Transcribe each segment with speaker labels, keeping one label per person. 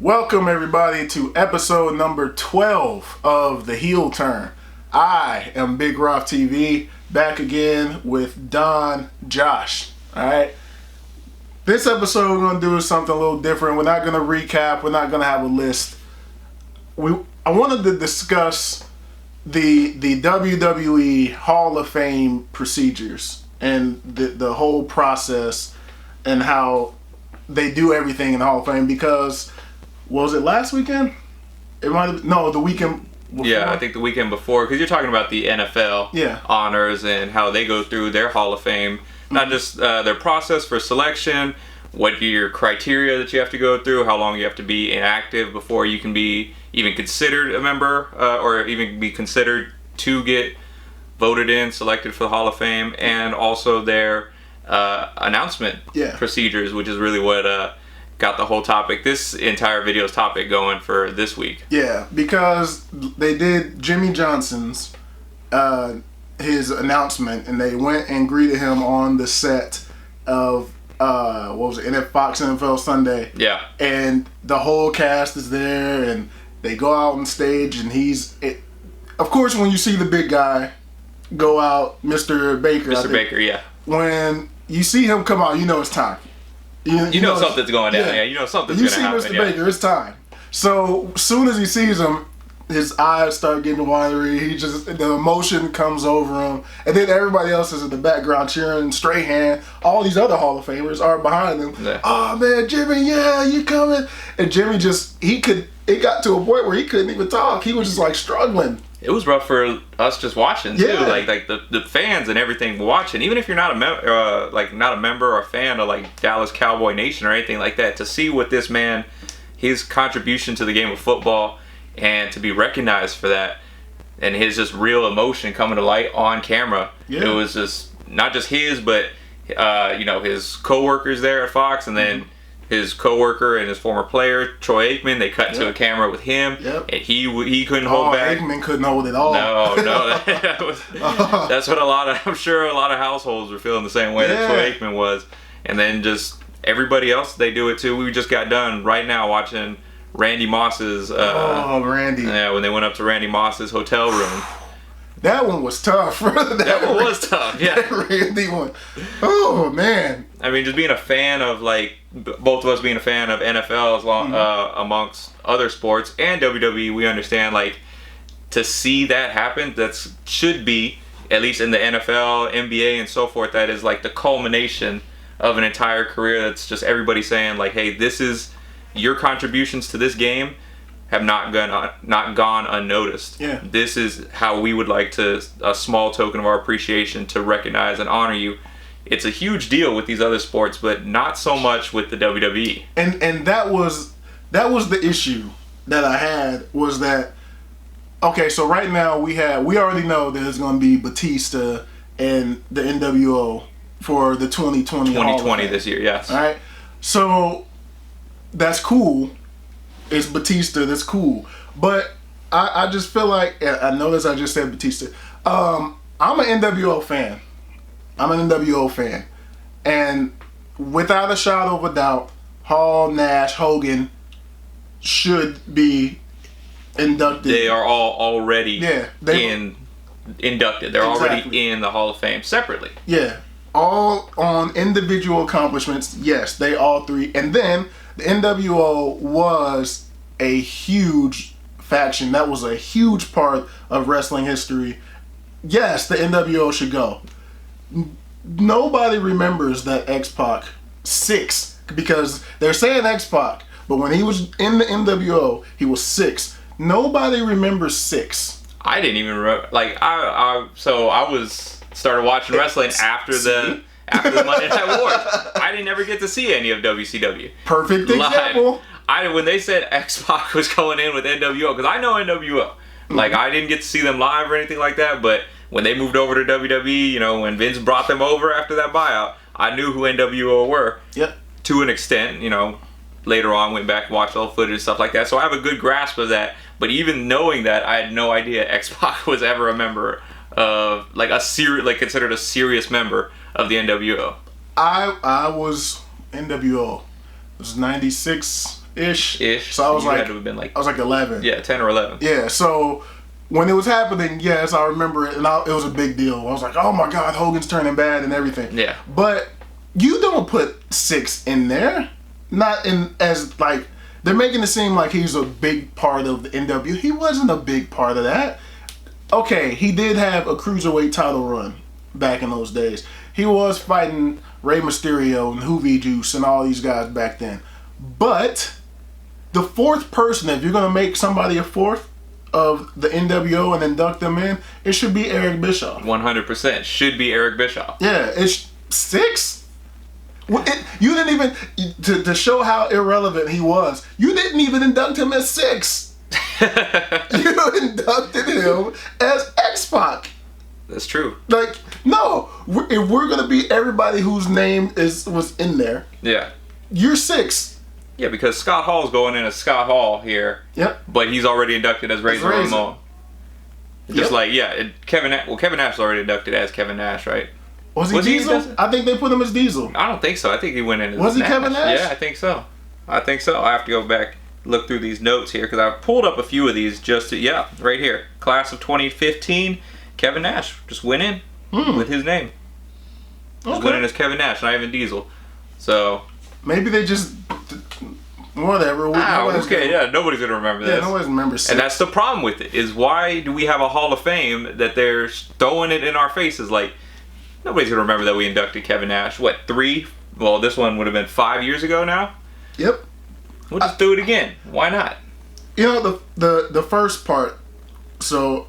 Speaker 1: Welcome everybody to episode number 12 of The Heel Turn. I am Big Rock TV, back again with Don Josh. Alright. This episode we're going to do something a little different. We're not going to recap. We're not going to have a list. I wanted to discuss the WWE Hall of Fame procedures and the whole process and how they do everything in the Hall of Fame because, was it last weekend? It might have, no, the weekend before.
Speaker 2: Yeah, I think the weekend before, because you're talking about the NFL honors and how they go through their Hall of Fame, not just their process for selection, what your criteria that you have to go through, how long you have to be inactive before you can be even considered a member or even be considered to get voted in, selected for the Hall of Fame, and also their announcement procedures, which is really what got the whole topic, this entire video's topic going for this week.
Speaker 1: Yeah, because they did Jimmy Johnson's his announcement, and they went and greeted him on the set of what was it, Fox NFL Sunday.
Speaker 2: Yeah.
Speaker 1: And the whole cast is there, and they go out on stage, and of course, when you see the big guy go out, Mr. Baker.
Speaker 2: Mr. Baker, yeah.
Speaker 1: When you see him come out, you know it's time.
Speaker 2: You know something's going down. Yeah, you know something's going to happen.
Speaker 1: You see Mr. Baker, it's time. So as soon as he sees him, his eyes start getting watery. The emotion comes over him, and then everybody else is in the background cheering. Strahan, all these other Hall of Famers are behind him. Yeah. Oh man, Jimmy, yeah, you coming? And Jimmy it got to a point where he couldn't even talk. He was just like struggling.
Speaker 2: It was rough for us just watching too, like the fans and everything watching. Even if you're not a member or a fan of like Dallas Cowboy Nation or anything like that, to see what this man, his contribution to the game of football, and to be recognized for that, and his just real emotion coming to light on camera. It was just not just his, but his coworkers there at Fox, and then his coworker and his former player Troy Aikman. They cut to a camera with him, and he couldn't hold back.
Speaker 1: Aikman couldn't hold it all.
Speaker 2: No, that's what I'm sure a lot of households were feeling the same way that Troy Aikman was. And then just everybody else, they do it too. We just got done right now watching Randy Moss's.
Speaker 1: Randy.
Speaker 2: Yeah, when they went up to Randy Moss's hotel room.
Speaker 1: That one was tough.
Speaker 2: that one was tough, yeah.
Speaker 1: That Randy one. Oh, man.
Speaker 2: I mean, just being a fan of, both of us being a fan of NFL as long, amongst other sports and WWE, we understand, to see that happen, that should be, at least in the NFL, NBA, and so forth, that is, the culmination of an entire career. That's just everybody saying, hey, this is your contributions to this game have not gone unnoticed.
Speaker 1: Yeah.
Speaker 2: This is how we would like to, a small token of our appreciation, to recognize and honor you. It's a huge deal with these other sports, but not so much with the WWE.
Speaker 1: And that was the issue that I had, was that, okay, so right now we already know that it's going to be Batista and the NWO for the 2020
Speaker 2: this year, yes.
Speaker 1: All right. So that's cool. It's Batista, that's cool. But I just feel like, I notice I just said Batista. I'm an NWO fan. And without a shadow of a doubt, Hall, Nash, Hogan should be inducted.
Speaker 2: They are all already inducted. They're already in the Hall of Fame separately.
Speaker 1: Yeah. All on individual accomplishments, yes, they all three. And then the NWO was a huge faction. That was a huge part of wrestling history. Yes, the NWO should go. Nobody remembers that X-Pac 6, because they're saying X-Pac, but when he was in the NWO, he was 6. Nobody remembers 6.
Speaker 2: I didn't even remember. I started watching wrestling after the Monday Night Wars. I didn't ever get to see any of WCW.
Speaker 1: Perfect example.
Speaker 2: When they said X-Pac was going in with NWO, because I know NWO. I didn't get to see them live or anything like that, but when they moved over to WWE, when Vince brought them over after that buyout, I knew who NWO were.
Speaker 1: Yep.
Speaker 2: To an extent, later on went back and watched all the footage and stuff like that. So I have a good grasp of that. But even knowing that, I had no idea X-Pac was ever a member of, considered a serious member of the NWO.
Speaker 1: I was NWO. It was 96 ish.
Speaker 2: So
Speaker 1: I was like,
Speaker 2: had to have been like,
Speaker 1: I was like 11.
Speaker 2: Yeah, 10 or 11.
Speaker 1: Yeah. So when it was happening, yes, I remember it, and it was a big deal. I was like, oh my God, Hogan's turning bad and everything.
Speaker 2: Yeah.
Speaker 1: But you don't put 6 in there. Not in as like they're making it seem like he's a big part of the NW. He wasn't a big part of that. Okay, he did have a cruiserweight title run back in those days. He was fighting Rey Mysterio and Hoovy Juice and all these guys back then. But the fourth person, if you're gonna make somebody a fourth of the NWO and induct them in, it should be Eric Bischoff.
Speaker 2: 100% should be Eric Bischoff.
Speaker 1: Yeah, it's 6. You didn't even to show how irrelevant he was. You didn't even induct him as 6. You inducted him as X-Pac.
Speaker 2: That's true.
Speaker 1: Like, no, if we're gonna be everybody whose name was in there,
Speaker 2: yeah,
Speaker 1: you're 6.
Speaker 2: Yeah, because Scott Hall's going in as Scott Hall here.
Speaker 1: Yep.
Speaker 2: But he's already inducted as Razor Ramon. Just like Kevin Nash is already inducted as Kevin Nash, right?
Speaker 1: Was he Diesel? I think they put him as Diesel.
Speaker 2: I don't think so. I think he went in as
Speaker 1: Was he Kevin Nash?
Speaker 2: Yeah, I think so. I have to go back, look through these notes here, because I pulled up a few of these just to, right here. Class of 2015, Kevin Nash just went in with his name. Just went in as Kevin Nash, not even Diesel. So
Speaker 1: maybe they just whatever.
Speaker 2: Nobody's gonna remember this.
Speaker 1: Yeah, nobody's remember 6.
Speaker 2: And that's the problem with it, is why do we have a Hall of Fame that they're throwing it in our faces? Like, nobody's gonna remember that we inducted Kevin Nash. What, 3? Well, this one would have been 5 years ago now.
Speaker 1: Yep.
Speaker 2: We'll just do it again. Why not?
Speaker 1: You know, the first part. So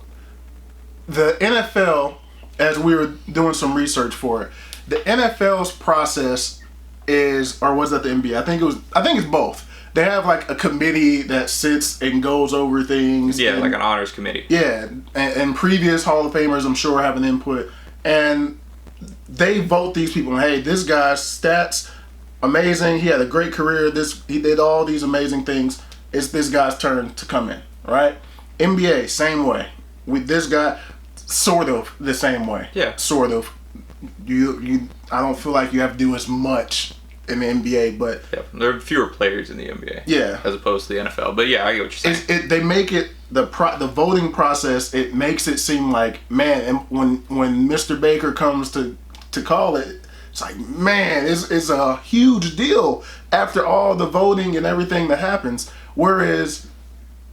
Speaker 1: the NFL, as we were doing some research for it, the NFL's process is, or was that the NBA? I think it's both. They have like a committee that sits and goes over things.
Speaker 2: Yeah, like an honors committee.
Speaker 1: Yeah, and previous Hall of Famers, I'm sure, have an input, and they vote these people. Hey, this guy's stats amazing. He had a great career. He did all these amazing things. It's this guy's turn to come in, right? NBA, same way. With this guy, sort of the same way.
Speaker 2: Yeah,
Speaker 1: sort of. I don't feel like you have to do as much in the NBA, but
Speaker 2: there are fewer players in the NBA.
Speaker 1: Yeah,
Speaker 2: as opposed to the NFL. But yeah, I get what you're saying.
Speaker 1: They make it the voting process. It makes it seem like, man, and when Mr. Baker comes to call it, it's like, man, it's a huge deal after all the voting and everything that happens. Whereas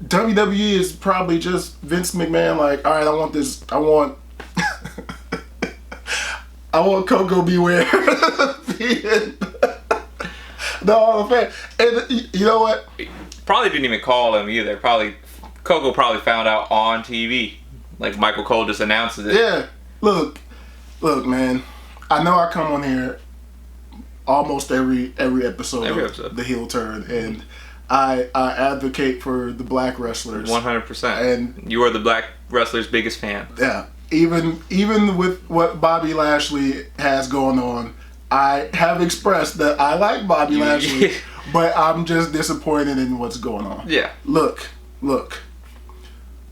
Speaker 1: WWE is probably just Vince McMahon, like, all right, I want this. I want Coco Beware being the Hall of Fame. And you know what?
Speaker 2: Probably didn't even call him either. Coco probably found out on TV. Like Michael Cole just announces it.
Speaker 1: Yeah. Look, man. I know I come on here almost every episode of The Heel Turn, and I advocate for the black wrestlers.
Speaker 2: 100%.
Speaker 1: And
Speaker 2: you are the black wrestler's biggest fan.
Speaker 1: Yeah. Even with what Bobby Lashley has going on, I have expressed that I like Bobby Lashley, but I'm just disappointed in what's going on.
Speaker 2: Yeah.
Speaker 1: Look.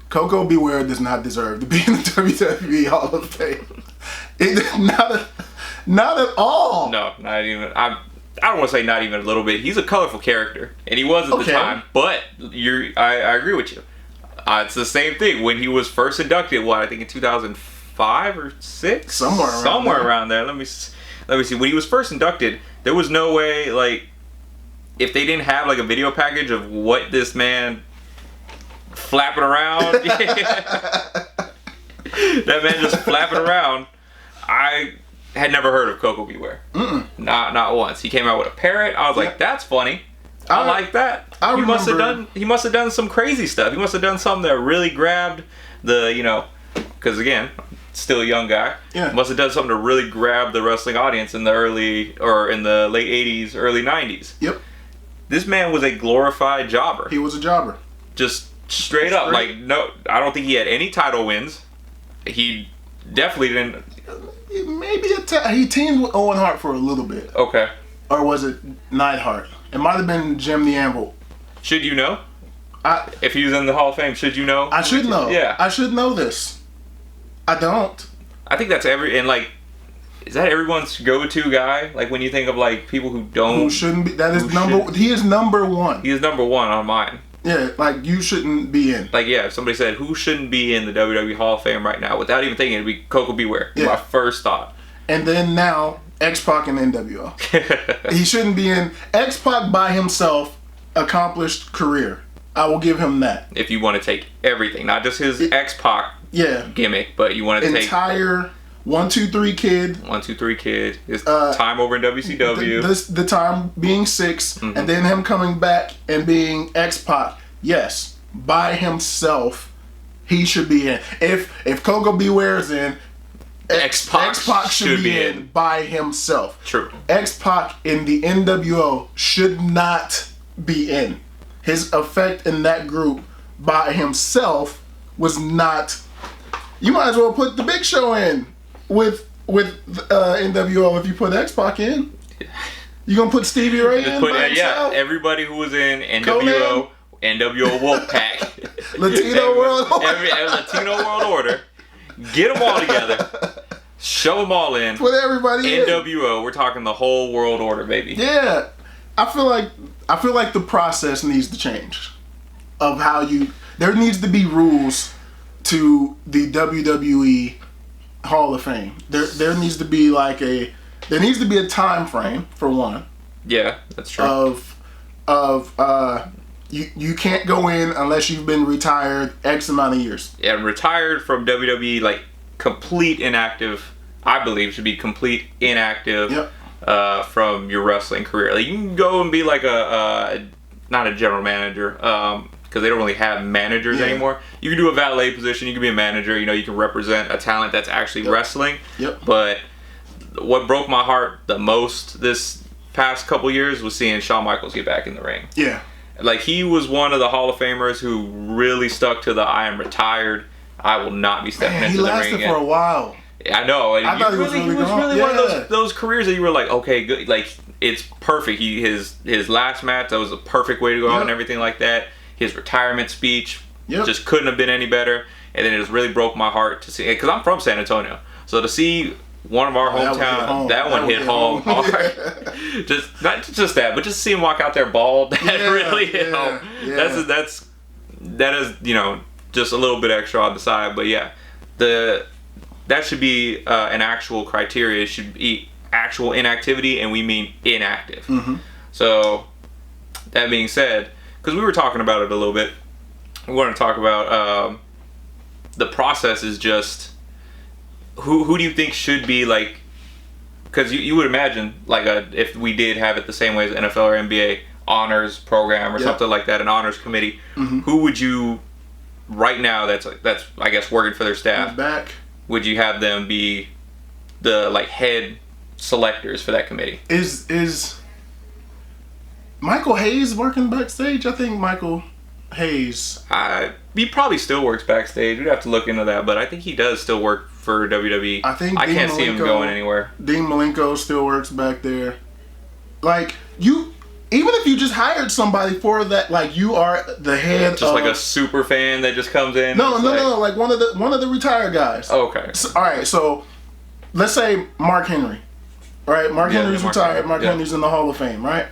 Speaker 1: Coco Beware does not deserve to be in the WWE Hall of Fame. Not at all.
Speaker 2: No, not even. I don't want to say not even a little bit. He's a colorful character, and he was at the time. But I agree with you. It's the same thing when he was first inducted. I think in 2005 or 6, somewhere around there. Let me see. When he was first inducted, there was no way, like, if they didn't have like a video package of what this man flapping around, that man just flapping around. I had never heard of Coco Beware. Not once. He came out with a parrot. I was like, that's funny. I like that. He must have done some crazy stuff. He must have done something that really grabbed the, because again, still a young guy.
Speaker 1: Yeah.
Speaker 2: Must have done something to really grab the wrestling audience in the late 80s, early 90s.
Speaker 1: Yep.
Speaker 2: This man was a glorified jobber.
Speaker 1: He was a jobber.
Speaker 2: Just straight up. Like, no, I don't think he had any title wins. He definitely didn't.
Speaker 1: Maybe he teamed with Owen Hart for a little bit.
Speaker 2: Okay.
Speaker 1: Or was it Neidhart? It might have been Jim the Anvil.
Speaker 2: Should you know? If he was in the Hall of Fame, should you know?
Speaker 1: I should know.
Speaker 2: Yeah.
Speaker 1: I should know this. I don't.
Speaker 2: I think that's and like, is that everyone's go-to guy? Like when you think of like people who don't,
Speaker 1: who shouldn't be. That is he is number one.
Speaker 2: He is number one on mine.
Speaker 1: Yeah, like you shouldn't be in.
Speaker 2: Like if somebody said who shouldn't be in the WWE Hall of Fame right now, without even thinking, it'd be Coco Beware. Yeah. My first thought.
Speaker 1: And then now X-Pac and NWO. He shouldn't be in. X-Pac by himself, accomplished career. I will give him that.
Speaker 2: If you want to take everything, not just his X-Pac gimmick, but you want to take
Speaker 1: entire 1, 2, 3 Kid.
Speaker 2: 1, 2, 3 Kid. His time over in WCW.
Speaker 1: The time being 6, and then him coming back and being X-Pac. Yes, by himself, he should be in. If Coco Beware's in, X-Pac should be in by himself.
Speaker 2: True.
Speaker 1: X-Pac in the NWO should not be in. His effect in that group by himself was not. You might as well put the Big Show in with NWO if you put X-Pac in. You gonna put Stevie Ray in by himself?
Speaker 2: Everybody who was in NWO, NWO Wolfpack,
Speaker 1: Latino World Order.
Speaker 2: Latino World Order. Get them all together. Show them all in.
Speaker 1: Put everybody in.
Speaker 2: NWO. We're talking the whole world order, baby.
Speaker 1: Yeah, I feel like the process needs to change. Of how there needs to be rules to the WWE Hall of Fame. There needs to be a time frame for one.
Speaker 2: Yeah, that's true.
Speaker 1: You can't go in unless you've been retired X amount of years.
Speaker 2: Yeah, retired from WWE, like complete inactive. I believe should be complete inactive.
Speaker 1: Yep.
Speaker 2: From your wrestling career. Like you can go and be like not a general manager, because they don't really have managers anymore. You can do a valet position. You can be a manager. You can represent a talent that's actually wrestling.
Speaker 1: Yep.
Speaker 2: But what broke my heart the most this past couple years was seeing Shawn Michaels get back in the ring.
Speaker 1: Yeah.
Speaker 2: Like he was one of the Hall of Famers who really stuck to the I am retired. I will not be stepping into the ring again.
Speaker 1: He lasted for a while.
Speaker 2: I know.
Speaker 1: I thought he was really
Speaker 2: one of those careers that you were like, okay, good. Like it's perfect. His last match, that was a perfect way to go out and everything like that. His retirement speech just couldn't have been any better. And then it just really broke my heart to see, because I'm from San Antonio, so to see one of our hometown, that one hit home hard. Just not just that, but just see him walk out there bald. That really hit home. Yeah. That is just a little bit extra on the side, but yeah, that should be an actual criteria. It should be actual inactivity, and we mean inactive.
Speaker 1: Mm-hmm.
Speaker 2: So that being said, because we were talking about it a little bit, we want to talk about the process is just. Who do you think should be like? Because you would imagine like if we did have it the same way as NFL or NBA honors program or something like that, an honors committee.
Speaker 1: Mm-hmm.
Speaker 2: Who would you right now? That's I guess working for their staff.
Speaker 1: Back.
Speaker 2: Would you have them be the head selectors for that committee?
Speaker 1: Is Michael Hayes working backstage? I think Michael Hayes.
Speaker 2: He probably still works backstage. We'd have to look into that, but I think he does still work for WWE.
Speaker 1: I think
Speaker 2: I can't see him going anywhere.
Speaker 1: Dean Malenko still works back there. Like even if you just hired somebody for that, like you are the head.
Speaker 2: Just like a super fan that just comes in.
Speaker 1: No, like one of the retired guys.
Speaker 2: Oh, okay.
Speaker 1: So, all right, so let's say Mark Henry. All right, Mark Henry's retired. Mark Henry's in the Hall of Fame, right?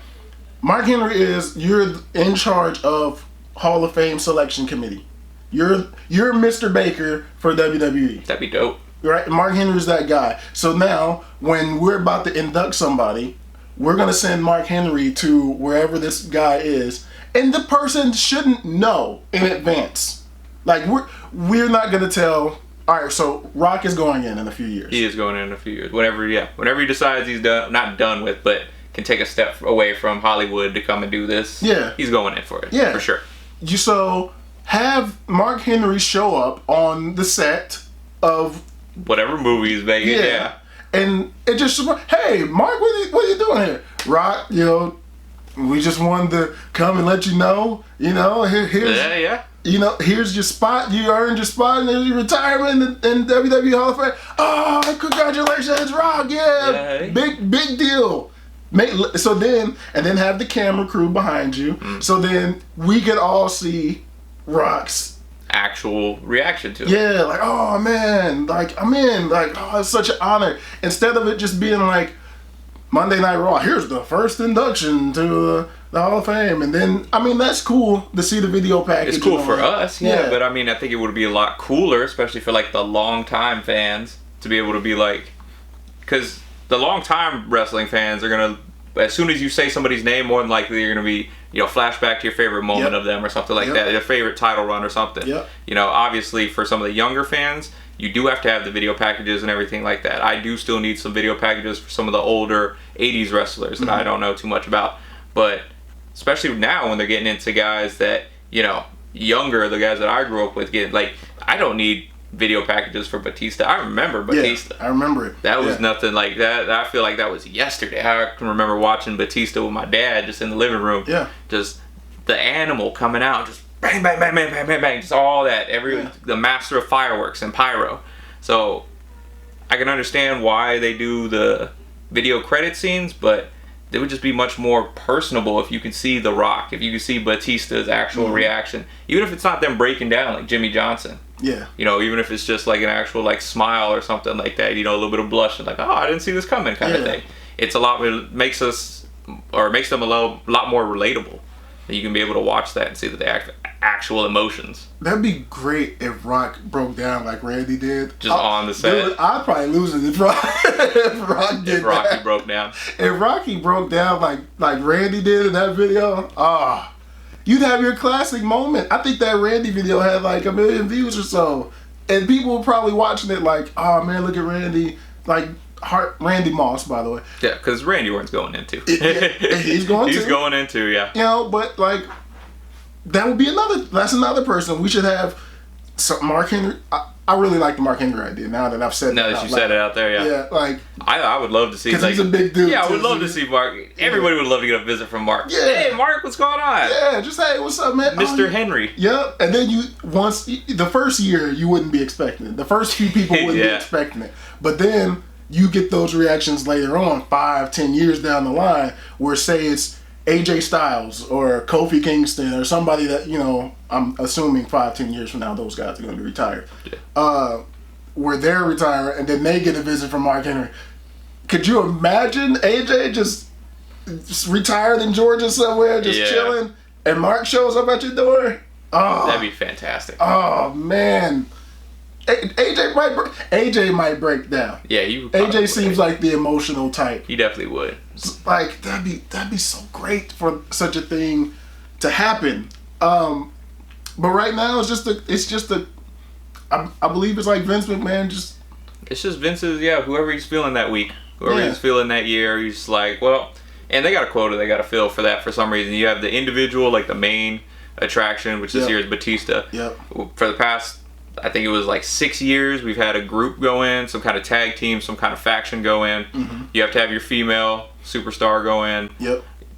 Speaker 1: Mark Henry you're in charge of Hall of Fame selection committee. You're Mr. Baker for WWE.
Speaker 2: That'd be dope.
Speaker 1: Right? Mark Henry's that guy. So now, when we're about to induct somebody, we're going to send Mark Henry to wherever this guy is. And the person shouldn't know in advance. Like, we're not going to tell, all right, so Rock is going in a few years.
Speaker 2: He is going in a few years. Whenever he decides he's not done with, but can take a step away from Hollywood to come and do this, he's going in for it. Yeah. For sure.
Speaker 1: So have Mark Henry show up on the set of
Speaker 2: whatever movie he's making. Yeah.
Speaker 1: And it just, hey, Mark, what are you doing here? Rock, we just wanted to come and let you know, here's here's your spot. You earned your spot in your retirement in WWE Hall of Fame. Oh, congratulations, Rock. Yeah. Big deal. So then have the camera crew behind you. So then we could all see Rock's
Speaker 2: actual reaction to it.
Speaker 1: Yeah, like, oh man, like I'm in, like, oh, it's such an honor. Instead of it just being like Monday Night Raw, here's the first induction to the Hall of Fame, and then I mean that's cool to see the video package.
Speaker 2: It's cool for us, yeah, but I mean I think it would be a lot cooler, especially for like the long time fans, to be able to be like, because the long time wrestling fans are gonna, as soon as you say somebody's name, more than likely you're gonna be, you know, flashback to your favorite moment of them or something like that, your favorite title run or something. You know, obviously for some of the younger fans, you do have to have the video packages and everything like that. I do still need some video packages for some of the older 80s wrestlers that I don't know too much about. But especially now when they're getting into guys that, you know, younger, the guys that I grew up with, get like, I don't need video packages for Batista. I remember Batista.
Speaker 1: I remember it.
Speaker 2: That was nothing like that. I feel like that was yesterday. I can remember watching Batista with my dad just in the living room. Just the animal coming out, just bang, bang, bang, bang, bang, bang, bang, just all that. The master of fireworks and pyro. So I can understand why they do the video credit scenes, but they would just be much more personable if you could see The Rock, if you could see Batista's actual reaction, even if it's not them breaking down like Jimmy Johnson. You know, even if it's just like an actual like smile or something like that, you know, a little bit of blush and like, oh, I didn't see this coming kind of thing. It's a lot, it makes them a lot more relatable. That you can be able to watch that and see that they actual emotions.
Speaker 1: That'd be great if Rock broke down like Randy did.
Speaker 2: Just on the set.
Speaker 1: Dude, I'd probably lose it if Rock did
Speaker 2: Rocky broke down.
Speaker 1: If Rocky broke down like Randy did in that video, you'd have your classic moment. I think that Randy video had like 1 million views or so. And people were probably watching it like, oh man, look at Randy. Like, Randy Moss, by the way.
Speaker 2: Yeah, because Randy Orton's going into.
Speaker 1: He's going
Speaker 2: into, yeah.
Speaker 1: You know, but like, that would be that's another person. We should have Mark Henry. I really like the Mark Henry idea now that I've said
Speaker 2: now that you said it out there, yeah.
Speaker 1: Yeah, like.
Speaker 2: I would love to see.
Speaker 1: Because he's a big dude.
Speaker 2: Yeah, I would love to see Mark. Everybody would love to get a visit from Mark. Yeah. Hey, Mark, what's going on?
Speaker 1: Yeah, just hey, what's up, man?
Speaker 2: Mr. Henry.
Speaker 1: Yep. And then the first year, you wouldn't be expecting it. The first few people wouldn't be expecting it. But then you get those reactions later on, 5-10 years down the line, where say it's AJ Styles or Kofi Kingston or somebody that, you know, I'm assuming 5-10 years from now those guys are going to be retired. Where they're retiring and then they get a visit from Mark Henry. Could you imagine AJ just retired in Georgia somewhere, just chilling, and Mark shows up at your door? Oh,
Speaker 2: that'd be fantastic.
Speaker 1: Oh man. AJ might break down.
Speaker 2: Yeah, he
Speaker 1: AJ seems like the emotional type.
Speaker 2: He definitely would.
Speaker 1: Like that'd be so great for such a thing to happen. But right now it's just a I believe it's like Vince McMahon
Speaker 2: it's just Vince's, whoever he's feeling that week, whoever he's feeling that year, he's like, well, and they got a quota they got to fill for that for some reason. You have the individual, like the main attraction, which this year is Batista. For the past, I think it was like 6 years, we've had a group go in, some kind of tag team, some kind of faction go in. You have to have your female superstar go in.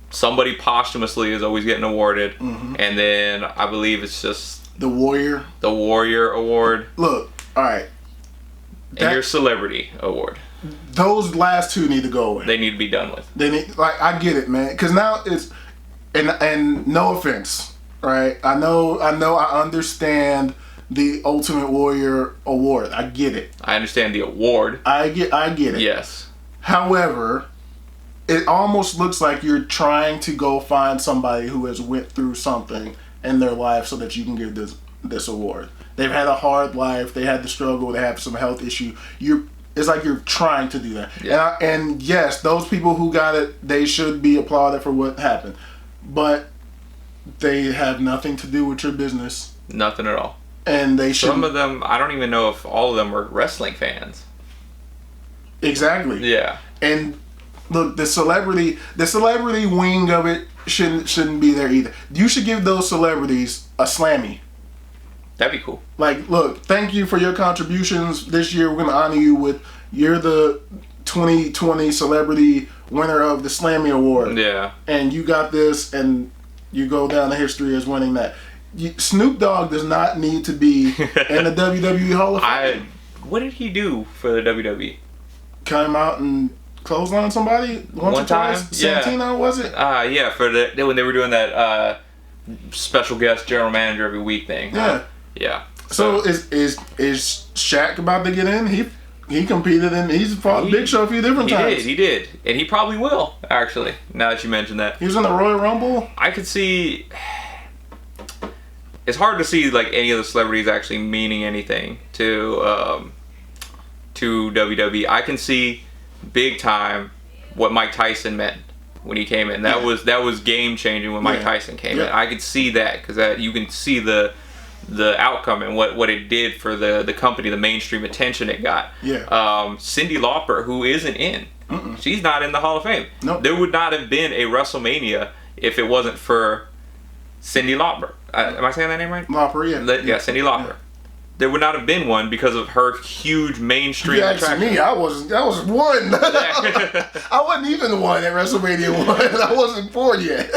Speaker 2: Somebody posthumously is always getting awarded. And then I believe it's just
Speaker 1: the Warrior
Speaker 2: Award.
Speaker 1: Look, all right.
Speaker 2: And your Celebrity Award.
Speaker 1: Those last two need to go away.
Speaker 2: They need to be done with.
Speaker 1: They need, like, I get it, man, because now it's, and no offense, right? I understand the Ultimate Warrior Award. I get it.
Speaker 2: I understand the award.
Speaker 1: I get it.
Speaker 2: Yes.
Speaker 1: However, it almost looks like you're trying to go find somebody who has went through something in their life so that you can give this award. They've had a hard life. They had the struggle. They have some health issue. It's like you're trying to do that. And yes, those people who got it, they should be applauded for what happened. But they have nothing to do with your business.
Speaker 2: Nothing at all.
Speaker 1: And they should.
Speaker 2: Some of them, I don't even know if all of them were wrestling fans.
Speaker 1: Exactly.
Speaker 2: Yeah.
Speaker 1: And look, the celebrity wing of it shouldn't be there either. You should give those celebrities a Slammy.
Speaker 2: That'd be cool.
Speaker 1: Like, look, thank you for your contributions this year. We're gonna honor you with, you're the 2020 celebrity winner of the Slammy Award.
Speaker 2: Yeah.
Speaker 1: And you got this, and you go down the history as winning that. Snoop Dogg does not need to be in the WWE Hall of Fame.
Speaker 2: What did he do for the WWE?
Speaker 1: Came out and clothesline somebody one time. Santino, was it?
Speaker 2: Yeah, for when they were doing that special guest general manager every week thing.
Speaker 1: Yeah.
Speaker 2: Yeah.
Speaker 1: So is Shaq about to get in? He competed and he's fought Big Show a few different times.
Speaker 2: He did. And he probably will, actually, now that you mentioned that.
Speaker 1: He was in the Royal Rumble?
Speaker 2: I could see... It's hard to see like any of the celebrities actually meaning anything to WWE. I can see big time what Mike Tyson meant when he came in. That was game changing when Mike Tyson came in. I could see that because you can see the outcome and what it did for the company, the mainstream attention it got.
Speaker 1: Yeah.
Speaker 2: Cyndi Lauper, who isn't in, she's not in the Hall of Fame.
Speaker 1: Nope.
Speaker 2: There would not have been a WrestleMania if it wasn't for Cyndi Lauper. Am I saying that name right?
Speaker 1: Lauper, yeah.
Speaker 2: Cyndi Lauper. Yeah. There would not have been one because of her huge mainstream attraction.
Speaker 1: Me, I was one. I wasn't even one at WrestleMania 1. I wasn't born yet.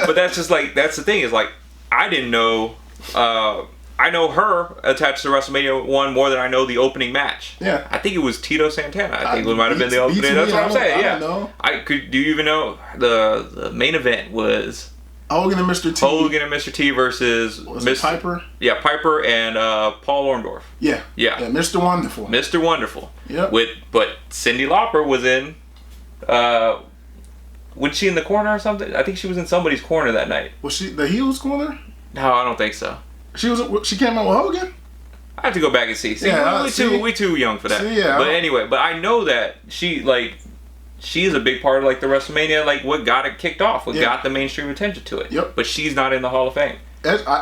Speaker 2: But that's just like, that's the thing is like, I didn't know, I know her attached to WrestleMania 1 more than I know the opening match.
Speaker 1: Yeah.
Speaker 2: I think it was Tito Santana. I think it might have been the opening. That's what I'm saying. Yeah.
Speaker 1: I don't know.
Speaker 2: Do you even know the main event was
Speaker 1: Hogan and Mr. T.
Speaker 2: Hogan and Mr. T versus
Speaker 1: Piper?
Speaker 2: Yeah, Piper and Paul Orndorff.
Speaker 1: Yeah. Mr. Wonderful.
Speaker 2: Mr. Wonderful.
Speaker 1: Yep.
Speaker 2: But Cyndi Lauper was in. Was she in the corner or something? I think she was in somebody's corner that night.
Speaker 1: Was she the heels corner?
Speaker 2: No, I don't think so.
Speaker 1: She came out with Hogan?
Speaker 2: I have to go back and see. We too young for that. But anyway, but I know that she is a big part of like the WrestleMania, like what got it kicked off, what got the mainstream attention to it.
Speaker 1: Yep.
Speaker 2: But she's not in the Hall of Fame.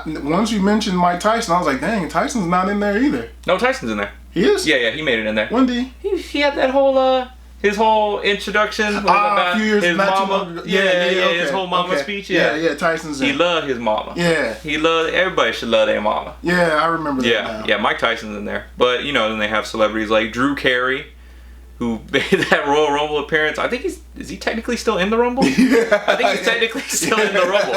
Speaker 1: Once you mentioned Mike Tyson, I was like, dang, Tyson's not in there either.
Speaker 2: No, Tyson's in there.
Speaker 1: He is?
Speaker 2: Yeah, he made it in there.
Speaker 1: When did
Speaker 2: he had that whole his whole introduction
Speaker 1: a few years
Speaker 2: his mama.
Speaker 1: Okay.
Speaker 2: His whole mama speech.
Speaker 1: Yeah, Tyson's in.
Speaker 2: He loved his mama.
Speaker 1: Yeah.
Speaker 2: Everybody should love their mama.
Speaker 1: Yeah, I remember that now.
Speaker 2: Yeah, Mike Tyson's in there. But then they have celebrities like Drew Carey, who made that Royal Rumble appearance. I think is he technically still in the Rumble?
Speaker 1: Yeah.
Speaker 2: I think he's technically still in the Rumble.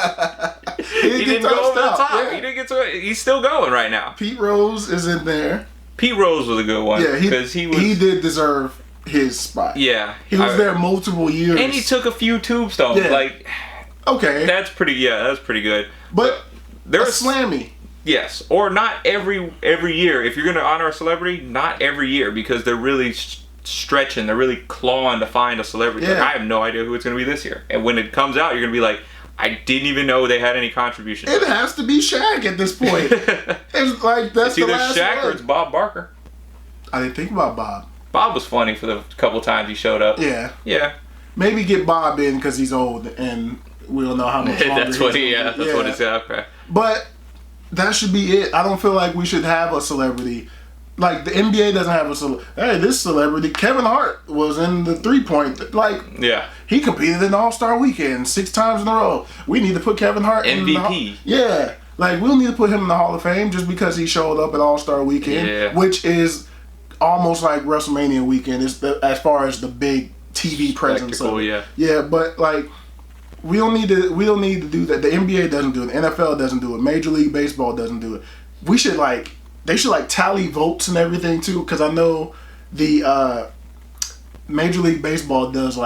Speaker 2: He didn't go over the top. Yeah. He didn't get to it. He's still going right now.
Speaker 1: Pete Rose is in there.
Speaker 2: Pete Rose was a good one.
Speaker 1: Yeah, he did deserve his spot.
Speaker 2: Yeah.
Speaker 1: He was there multiple years.
Speaker 2: And he took a few tombstones.
Speaker 1: Yeah.
Speaker 2: Like,
Speaker 1: okay.
Speaker 2: That's pretty good.
Speaker 1: But there's slammy.
Speaker 2: Yes. Or not every year. If you're going to honor a celebrity, not every year because they're really stretching. They're really clawing to find a celebrity.
Speaker 1: Yeah.
Speaker 2: Like, I have no idea who it's going to be this year. And when it comes out, you're going to be like, I didn't even know they had any contribution.
Speaker 1: It has to be Shaq at this point. It's like that's
Speaker 2: it's
Speaker 1: the last
Speaker 2: either Shaq
Speaker 1: one.
Speaker 2: or it's Bob Barker.
Speaker 1: I didn't think about Bob.
Speaker 2: Bob was funny for the couple times he showed up.
Speaker 1: Yeah. Maybe get Bob in because he's old and we don't know how much longer.
Speaker 2: That's what it's okay.
Speaker 1: But that should be it. I don't feel like we should have a celebrity. Like the NBA doesn't have a celebrity. Hey, this celebrity, Kevin Hart, was in the 3-point. Like, he competed in All-Star Weekend 6 times in a row. We need to put Kevin Hart
Speaker 2: MVP.
Speaker 1: Yeah. Like, we'll need to put him in the Hall of Fame just because he showed up at All-Star Weekend, which is almost like WrestleMania weekend as far as the big TV presence. Yeah, but like we don't need to do that. The NBA doesn't do it. The NFL doesn't do it. Major League Baseball doesn't do it. They should tally votes and everything too, because I know the Major League Baseball does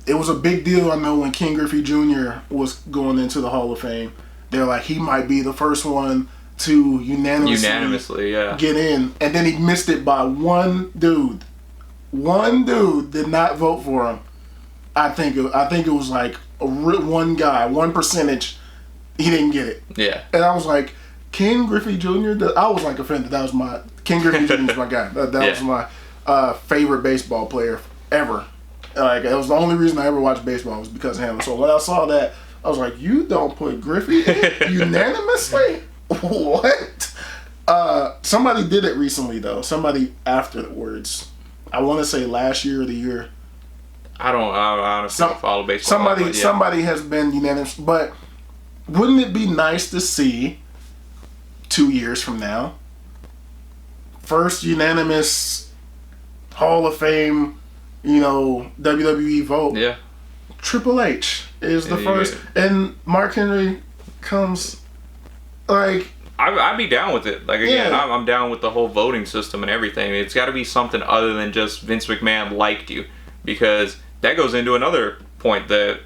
Speaker 1: it was a big deal. I know when Ken Griffey Jr. was going into the Hall of Fame, they're like he might be the first one to unanimously get in, and then he missed it by one dude. One dude did not vote for him. I think it was like one guy, 1%. He didn't get it.
Speaker 2: Yeah,
Speaker 1: and I was like, Ken Griffey Jr. I was like offended. That was Ken Griffey Jr. was my guy. That was my favorite baseball player ever. Like that was the only reason I ever watched baseball was because of him. So when I saw that, I was like, you don't put Griffey in unanimously. What? Somebody did it recently though. Somebody afterwards. I want to say last year or the year.
Speaker 2: I honestly don't follow baseball.
Speaker 1: Somebody has been unanimous, but wouldn't it be nice to see 2 years from now, first unanimous Hall of Fame, WWE vote?
Speaker 2: Yeah.
Speaker 1: Triple H is the first, and Mark Henry comes. Like,
Speaker 2: I'd be down with it. Like, again, I'm down with the whole voting system and everything. It's got to be something other than just Vince McMahon liked you, because that goes into another point that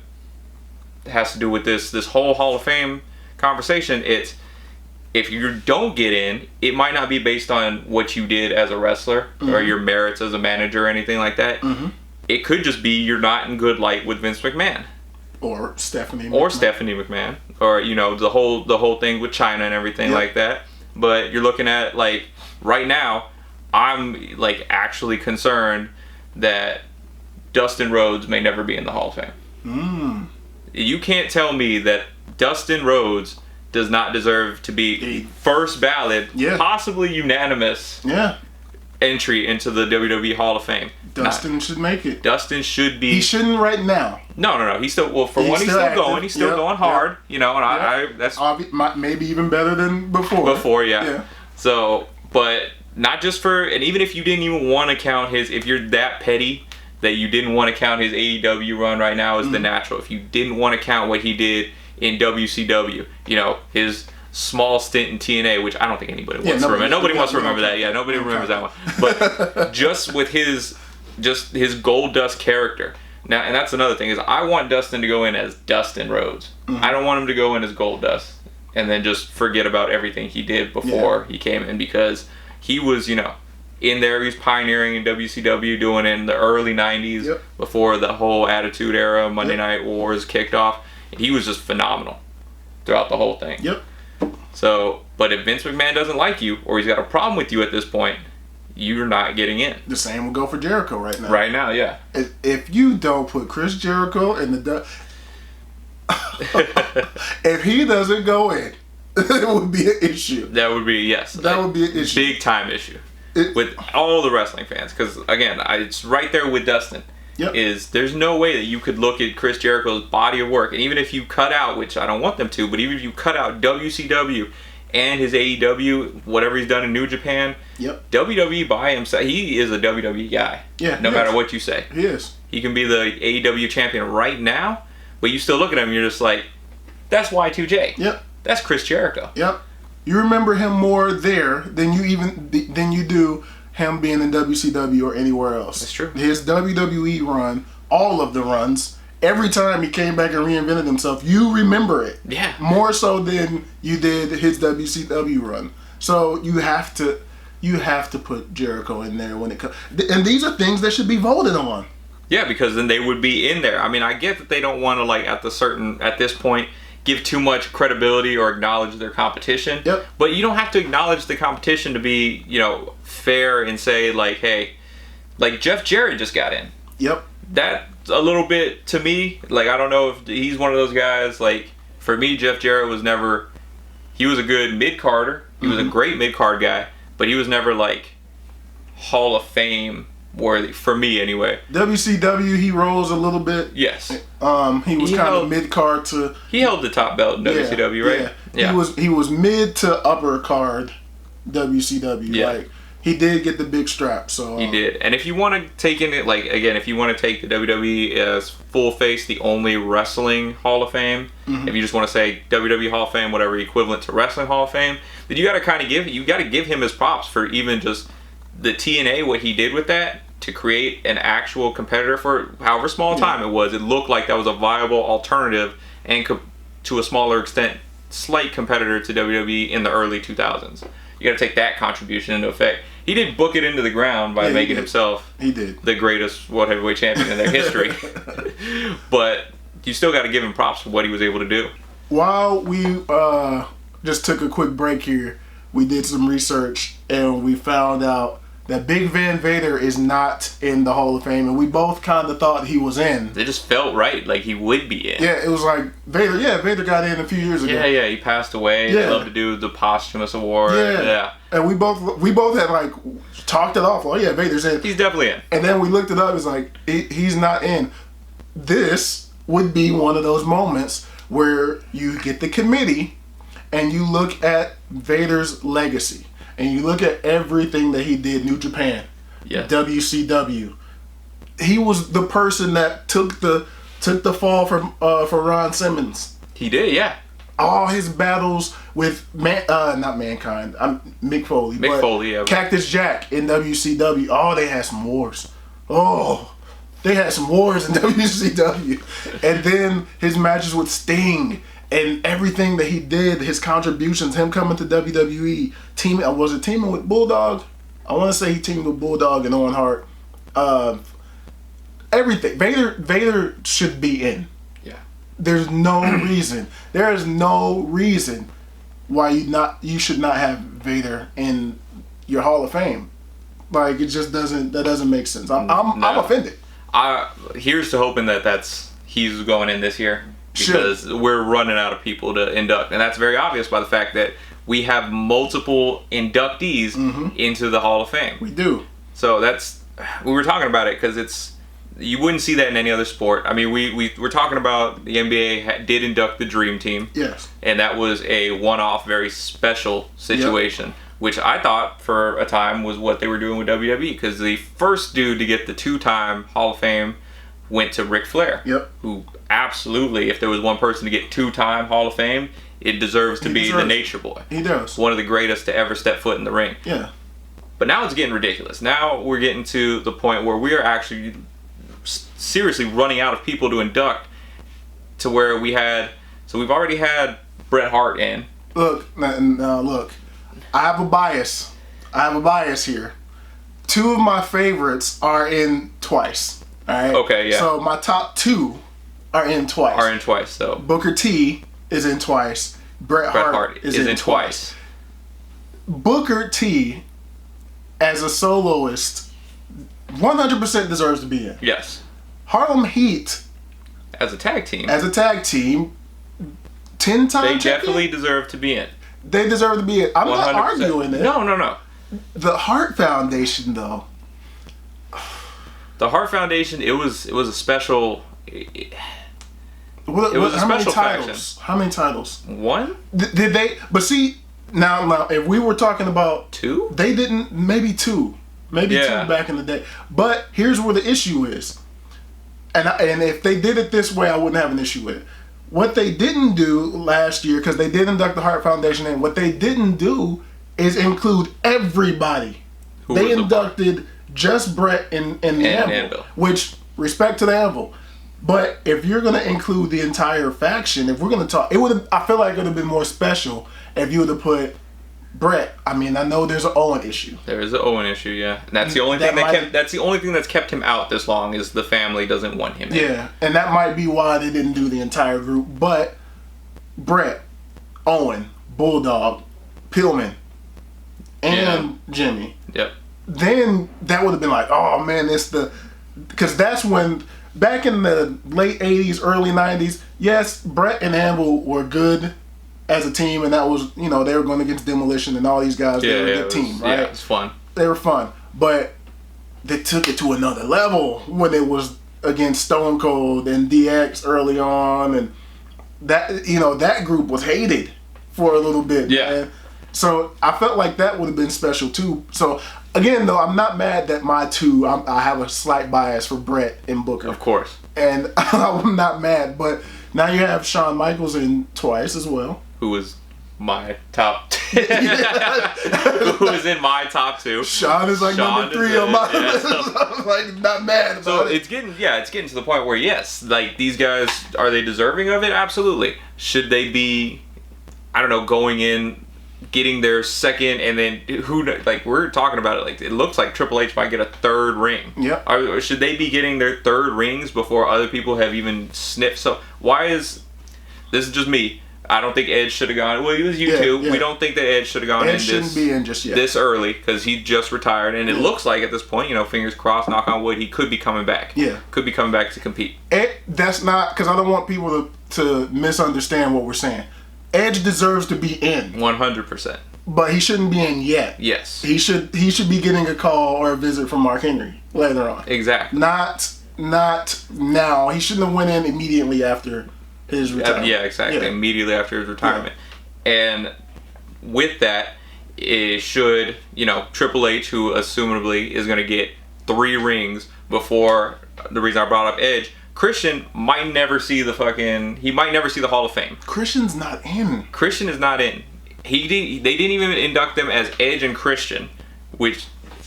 Speaker 2: has to do with this whole Hall of Fame conversation. It's if you don't get in, it might not be based on what you did as a wrestler or your merits as a manager or anything like that. It could just be you're not in good light with Vince McMahon.
Speaker 1: Or Stephanie McMahon.
Speaker 2: Or, you know, the whole thing with China and everything like that. But you're looking at, like, right now, I'm, like, actually concerned that Dustin Rhodes may never be in the Hall of Fame. You can't tell me that Dustin Rhodes does not deserve to be first ballot, possibly unanimous entry into the WWE Hall of Fame.
Speaker 1: Dustin should make it.
Speaker 2: Dustin should be.
Speaker 1: He shouldn't right now.
Speaker 2: No. He's still, well, for one, he's still active. Going. He's still going hard. You know, and I that's
Speaker 1: maybe even better than before.
Speaker 2: Yeah. So, but not just for, and even if you didn't even want to count his, if you're that petty that you didn't want to count his AEW run right now as the natural, if you didn't want to count what he did in WCW, you know, his small stint in TNA, which I don't think anybody wants to remember. Nobody wants to remember that. Yeah, nobody remembers that one. But just with his gold dust character. Now, and that's another thing, is I want Dustin to go in as Dustin Rhodes. I don't want him to go in as gold dust and then just forget about everything he did before he came in, because he was, you know, in there. He was pioneering in WCW, doing it in the early 90s before the whole Attitude Era, Monday Night Wars kicked off. And he was just phenomenal throughout the whole thing. So, but if Vince McMahon doesn't like you, or he's got a problem with you at this point, you're not getting in.
Speaker 1: The same will go for Jericho right now.
Speaker 2: Right now, yeah.
Speaker 1: If you don't put Chris Jericho in the... if he doesn't go in, it would be an issue.
Speaker 2: That would be, yes.
Speaker 1: That would be an issue.
Speaker 2: Big time issue. With all the wrestling fans. Because, again, it's right there with Dustin. Is there's no way that you could look at Chris Jericho's body of work, and even if you cut out, which I don't want them to, but even if you cut out WCW and his AEW, whatever he's done in New Japan, WWE by himself, he is a WWE guy. No matter what you say.
Speaker 1: He is.
Speaker 2: He can be the AEW champion right now, but you still look at him and you're just like, that's Y2J. That's Chris Jericho.
Speaker 1: You remember him more there than you do him being in WCW or anywhere else.
Speaker 2: That's true.
Speaker 1: His WWE run, all of the runs, every time he came back and reinvented himself, you remember it. More so than you did his WCW run. So you have to put Jericho in there when it comes. And these are things that should be voted on.
Speaker 2: Yeah, because then they would be in there. I mean, I get that they don't want to, like, at this point, give too much credibility or acknowledge their competition. But you don't have to acknowledge the competition to be, you know, fair and say, like, hey, like Jeff Jarrett just got in. That's a little bit, to me, like, I don't know if he's one of those guys, like, for me, Jeff Jarrett was never, he was a good mid-carder. He was a great mid-card guy, but he was never, like, Hall of Fame worthy, for me anyway.
Speaker 1: WCW, he rose a little bit.
Speaker 2: He
Speaker 1: was kind of mid-card to...
Speaker 2: He held the top belt in WCW, right?
Speaker 1: He was mid to upper card WCW. Like, he did get the big strap, so...
Speaker 2: he did. And if you want to take in it, like, again, if you want to take the WWE as full face, the only wrestling Hall of Fame, if you just want to say WWE Hall of Fame, whatever equivalent to Wrestling Hall of Fame, then you got to kind of give him his props for even just the TNA, what he did with that, to create an actual competitor for however small time it was. It looked like that was a viable alternative and to a smaller extent, slight competitor to WWE in the early 2000s. You got to take that contribution into effect. He did book it into the ground by making himself the greatest world heavyweight champion in their history. But you still got to give him props for what he was able to do.
Speaker 1: While we just took a quick break here, we did some research and we found out that Big Van Vader is not in the Hall of Fame, and we both kind of thought he was in.
Speaker 2: It just felt right, like he would be in.
Speaker 1: It was like Vader. Vader got in a few years ago.
Speaker 2: He passed away. They love to do the posthumous award.
Speaker 1: And we both had like talked it off. Oh yeah, Vader's in.
Speaker 2: He's definitely in.
Speaker 1: And then we looked it up. It's like he's not in. This would be one of those moments where you get the committee and you look at Vader's legacy. And you look at everything that he did, New Japan, WCW. He was the person that took the fall for Ron Simmons.
Speaker 2: He did,
Speaker 1: All his battles with not Mankind, Mick Foley.
Speaker 2: Mick Foley,
Speaker 1: Cactus Jack in WCW. Oh, they had some wars. They had some wars in WCW. And then his matches with Sting and everything that he did, his contributions, him coming to WWE, teaming with Bulldog? I want to say he teamed with Bulldog and Owen Hart. Everything. Vader should be in.
Speaker 2: Yeah.
Speaker 1: There's no reason. There is no reason why you should not have Vader in your Hall of Fame. Like, it just doesn't make sense. I'm offended.
Speaker 2: Here's to hoping that he's going in this year, because we're running out of people to induct, and that's very obvious by the fact that we have multiple inductees into the Hall of Fame.
Speaker 1: We do.
Speaker 2: So we were talking about it because you wouldn't see that in any other sport. I mean, we're talking about the NBA did induct the Dream Team.
Speaker 1: Yes.
Speaker 2: And that was a one-off, very special situation, which I thought for a time was what they were doing with WWE, because the first dude to get the 2-time Hall of Fame went to Ric Flair.
Speaker 1: Yep.
Speaker 2: Who absolutely, if there was one person to get 2-time Hall of Fame, it deserves to be the Nature Boy.
Speaker 1: He does.
Speaker 2: One of the greatest to ever step foot in the ring.
Speaker 1: Yeah.
Speaker 2: But now it's getting ridiculous. Now we're getting to the point where we are actually seriously running out of people to induct, to where we've already had Bret Hart in.
Speaker 1: Look, I have a bias. Here. 2 of my favorites are in twice. All right.
Speaker 2: Okay, yeah.
Speaker 1: So my top 2 are in twice.
Speaker 2: So
Speaker 1: Booker T is in twice. Bret Hart is in twice. Booker T, as a soloist, 100% deserves to be in.
Speaker 2: Yes.
Speaker 1: Harlem Heat,
Speaker 2: as a tag team,
Speaker 1: 10 times.
Speaker 2: They definitely deserve to be in.
Speaker 1: They deserve to be in. I'm 100%. Not arguing it.
Speaker 2: No.
Speaker 1: The Hart Foundation, though.
Speaker 2: The Hart Foundation, it was a special. It was a special faction.
Speaker 1: How many titles?
Speaker 2: 1?
Speaker 1: Did they? But see, now, if we were talking about
Speaker 2: 2,
Speaker 1: they didn't. Maybe 2. Maybe 2 back in the day. But here's where the issue is. And if they did it this way, I wouldn't have an issue with it. What they didn't do last year, because they did induct the Hart Foundation, and what they didn't do is include everybody. They inducted just Bret and the Anvil, which, respect to the Anvil. But if you're going to include the entire faction, if we're going to talk, I feel like it would have been more special if you would have put Bret. I mean, I know there's an Owen issue.
Speaker 2: There is an Owen issue, yeah. And that's the only thing that's the only thing that's kept him out this long, is the family doesn't want him in.
Speaker 1: Yeah, and that might be why they didn't do the entire group. But Bret, Owen, Bulldog, Pillman, and Jimmy.
Speaker 2: Yep.
Speaker 1: Then that would have been like, oh man, because that's when, back in the late 80s, early 90s, yes, Bret and Anvil were good as a team, and that was, they were going against Demolition and all these guys. They were a good team, right?
Speaker 2: Yeah, it was fun.
Speaker 1: They were fun. But they took it to another level when it was against Stone Cold and DX early on, and that group was hated for a little bit.
Speaker 2: Yeah.
Speaker 1: Man. So I felt like that would have been special too. So again, though, I'm not mad that my 2, I have a slight bias for Bret and Booker.
Speaker 2: Of course.
Speaker 1: And I'm not mad, but now you have Shawn Michaels in twice as well.
Speaker 2: Who was my top who was in my top 2.
Speaker 1: Shawn is like number 3 on my list. I'm like, not mad about it.
Speaker 2: It's getting to the point where, yes, like, these guys, are they deserving of it? Absolutely. Should they be, I don't know, going in, getting their second, and then we're talking about it, like, it looks like Triple H might get a 3rd ring.
Speaker 1: Yep.
Speaker 2: Should they be getting their 3rd rings before other people have even sniffed? So this is just me. I don't think Edge should have gone. Well, it was you two. Yeah. We don't think that Edge should have gone
Speaker 1: Edge shouldn't be in just yet.
Speaker 2: This early, because he just retired, and it looks like at this point, fingers crossed, knock on wood, he could be coming back.
Speaker 1: Yeah,
Speaker 2: could be coming back to compete.
Speaker 1: That's not, because I don't want people to misunderstand what we're saying. Edge deserves to be in
Speaker 2: 100%,
Speaker 1: but he shouldn't be in yet.
Speaker 2: Yes,
Speaker 1: he should be getting a call or a visit from Mark Henry later on.
Speaker 2: Exactly.
Speaker 1: Not now. He shouldn't have went in immediately after his retirement.
Speaker 2: Yeah, exactly. Yeah. Immediately after his retirement. Yeah. And with that, it should, Triple H, who assumably is going to get 3 rings before, the reason I brought up Edge, Christian might never see the Hall of Fame.
Speaker 1: Christian's not in.
Speaker 2: Christian is not in. They didn't even induct them as Edge and Christian, which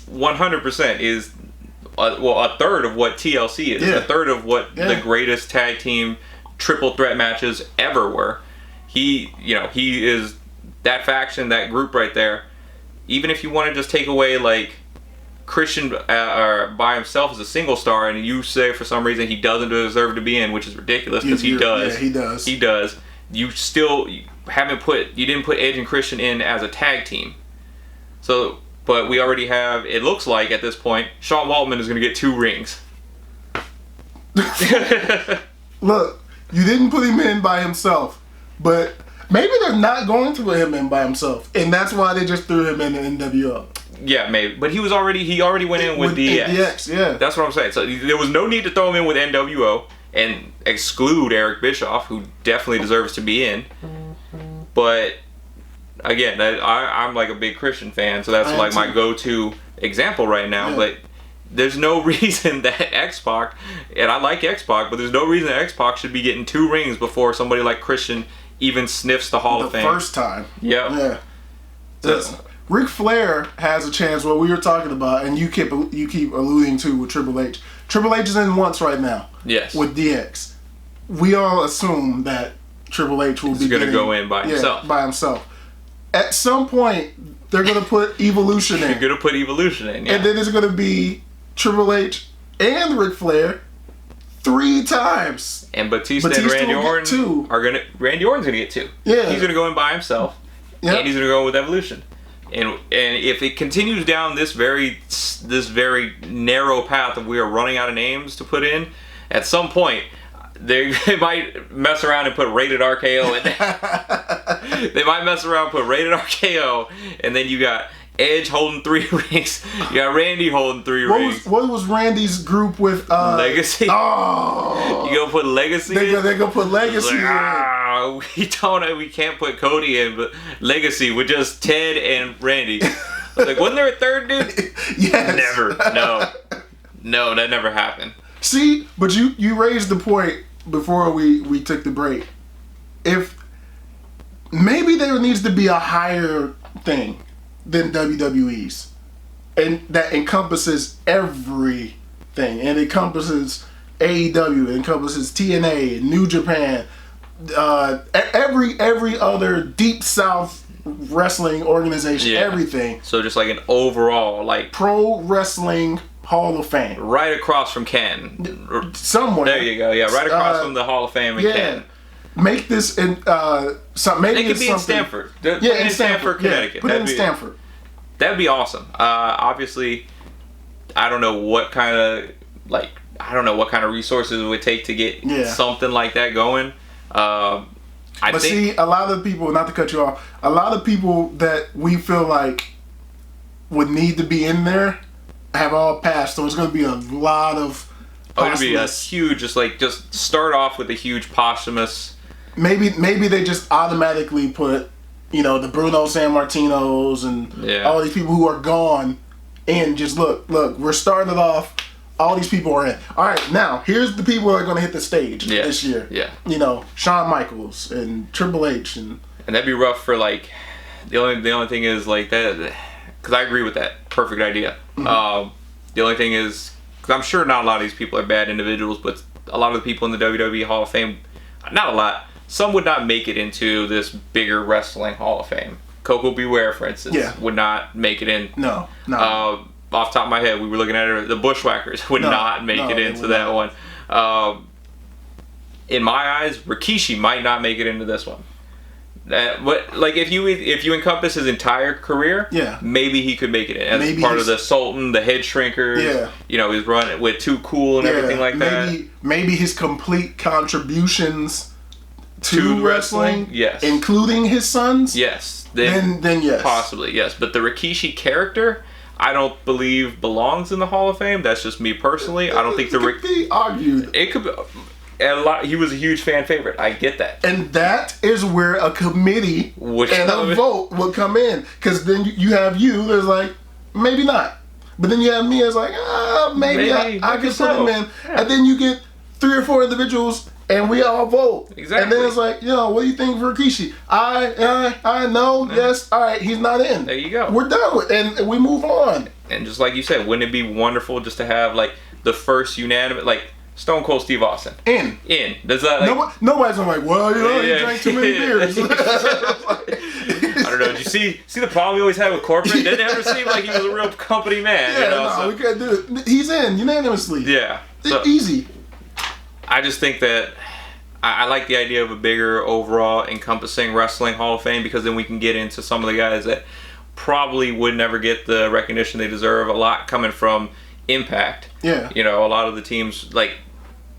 Speaker 2: 100% is a third of what TLC is. A third of what the greatest tag team triple threat matches ever were. he is that faction, that group right there. Even if you want to just take away like Christian by himself as a single star, and you say for some reason he doesn't deserve to be in, which is ridiculous because he does.
Speaker 1: Yeah, he does.
Speaker 2: He does. You didn't put Edge and Christian in as a tag team. So, but we already have. It looks like at this point, Sean Waltman is going to get 2 rings.
Speaker 1: Look, you didn't put him in by himself, but maybe they're not going to put him in by himself, and that's why they just threw him in the NWO.
Speaker 2: Yeah, maybe. But he already went in with DX.
Speaker 1: DX, yeah.
Speaker 2: That's what I'm saying. So there was no need to throw him in with NWO and exclude Eric Bischoff, who definitely deserves to be in. But again, I'm like a big Christian fan, so that's like my go-to example right now. Yeah. But there's no reason that X-Pac, and I like X-Pac, but there's no reason that X-Pac should be getting 2 rings before somebody like Christian even sniffs the Hall of Fame.
Speaker 1: The first time.
Speaker 2: Yep.
Speaker 1: Yeah. Ric Flair has a chance, what we were talking about, and you keep alluding to with Triple H. Triple H is in once right now.
Speaker 2: Yes.
Speaker 1: With DX. We all assume that Triple H will be
Speaker 2: going to go in by himself.
Speaker 1: By himself. At some point, they're going to put Evolution in.
Speaker 2: They're going to put Evolution in, yeah.
Speaker 1: And then it's going to be Triple H and Ric Flair 3 times.
Speaker 2: And Batista and Randy Orton Randy Orton's going to get 2.
Speaker 1: Yeah.
Speaker 2: He's going to go in by himself. Yep. And he's going to go with Evolution. And if it continues down this very narrow path of we are running out of names to put in, at some point they might mess around and put Rated RKO in there. They might mess around and put Rated RKO, and then you got Edge holding 3 rings. You got Randy holding 3 rings.
Speaker 1: What was Randy's group with?
Speaker 2: Legacy.
Speaker 1: Oh,
Speaker 2: you gonna put Legacy?
Speaker 1: They gonna put Legacy in.
Speaker 2: We can't put Cody in, but Legacy with just Ted and Randy. Like, wasn't there a third dude?
Speaker 1: Yes.
Speaker 2: Never. No, that never happened.
Speaker 1: See, but you raised the point before we took the break. If maybe there needs to be a higher thing than WWE's, and that encompasses everything, and it encompasses AEW, it encompasses TNA, New Japan, every other Deep South wrestling organization, everything.
Speaker 2: So just like an overall, like
Speaker 1: Pro Wrestling Hall of Fame,
Speaker 2: right across from Ken,
Speaker 1: somewhere.
Speaker 2: There you go. Yeah, right across from the Hall of Fame in Ken.
Speaker 1: Make this in maybe
Speaker 2: it could be in Stamford.
Speaker 1: In Stamford,
Speaker 2: Connecticut.
Speaker 1: Put it in Stamford.
Speaker 2: That'd be awesome. Obviously, I don't know what kind of resources it would take to get something like that going. See,
Speaker 1: a lot of people, not to cut you off, a lot of people that we feel like would need to be in there have all passed. So it's going to be a lot of.
Speaker 2: It'd be a huge, just start off with a huge posthumous.
Speaker 1: Maybe they just automatically put, the Bruno Sammartinos and all these people who are gone in. Just look, we're starting it off. All these people are in. All right, now here's the people that are going to hit the stage this year.
Speaker 2: Yeah.
Speaker 1: Shawn Michaels and Triple H and
Speaker 2: that'd be rough for the only thing is that, because I agree with that. Perfect idea.
Speaker 1: Mm-hmm.
Speaker 2: The only thing is, because I'm sure not a lot of these people are bad individuals, but a lot of the people in the WWE Hall of Fame, not a lot, some would not make it into this bigger wrestling Hall of Fame. Coco Beware, for instance, would not make it in.
Speaker 1: No.
Speaker 2: Off the top of my head, we were looking at it, the Bushwhackers would not make it into that one. In my eyes, Rikishi might not make it into this one. If you encompass his entire career, maybe he could make it in as part of the Sultan, the Head Shrinkers. He's running with Too Cool and everything like that.
Speaker 1: Maybe his complete contributions to wrestling, including his sons.
Speaker 2: Yes.
Speaker 1: Then yes,
Speaker 2: possibly yes. But the Rikishi character, I don't believe belongs in the Hall of Fame. That's just me personally. I don't think
Speaker 1: it could be argued.
Speaker 2: It could be. He was a huge fan favorite. I get that.
Speaker 1: And that is where a committee and a vote would come in. Because then you have there's like, maybe not. But then you have me as like, maybe I could put him in. Yeah. And then you get 3 or 4 individuals and we all vote.
Speaker 2: Exactly.
Speaker 1: And then it's like, what do you think for Rikishi? I know, yes, all right, he's not in.
Speaker 2: There you go.
Speaker 1: We're done with it, and we move on.
Speaker 2: And just like you said, wouldn't it be wonderful just to have the first unanimous, Stone Cold Steve Austin.
Speaker 1: In.
Speaker 2: Does that like...
Speaker 1: Nobody's gonna well, he drank too many beers.
Speaker 2: I don't know. Did you see the problem he always had with corporate? It never seemed like he was a real company man.
Speaker 1: Yeah, we can't do it. He's in unanimously.
Speaker 2: Yeah.
Speaker 1: So, easy.
Speaker 2: I just think that I like the idea of a bigger overall encompassing wrestling Hall of Fame, because then we can get into some of the guys that probably would never get the recognition they deserve. A lot coming from Impact.
Speaker 1: Yeah.
Speaker 2: A lot of the teams, like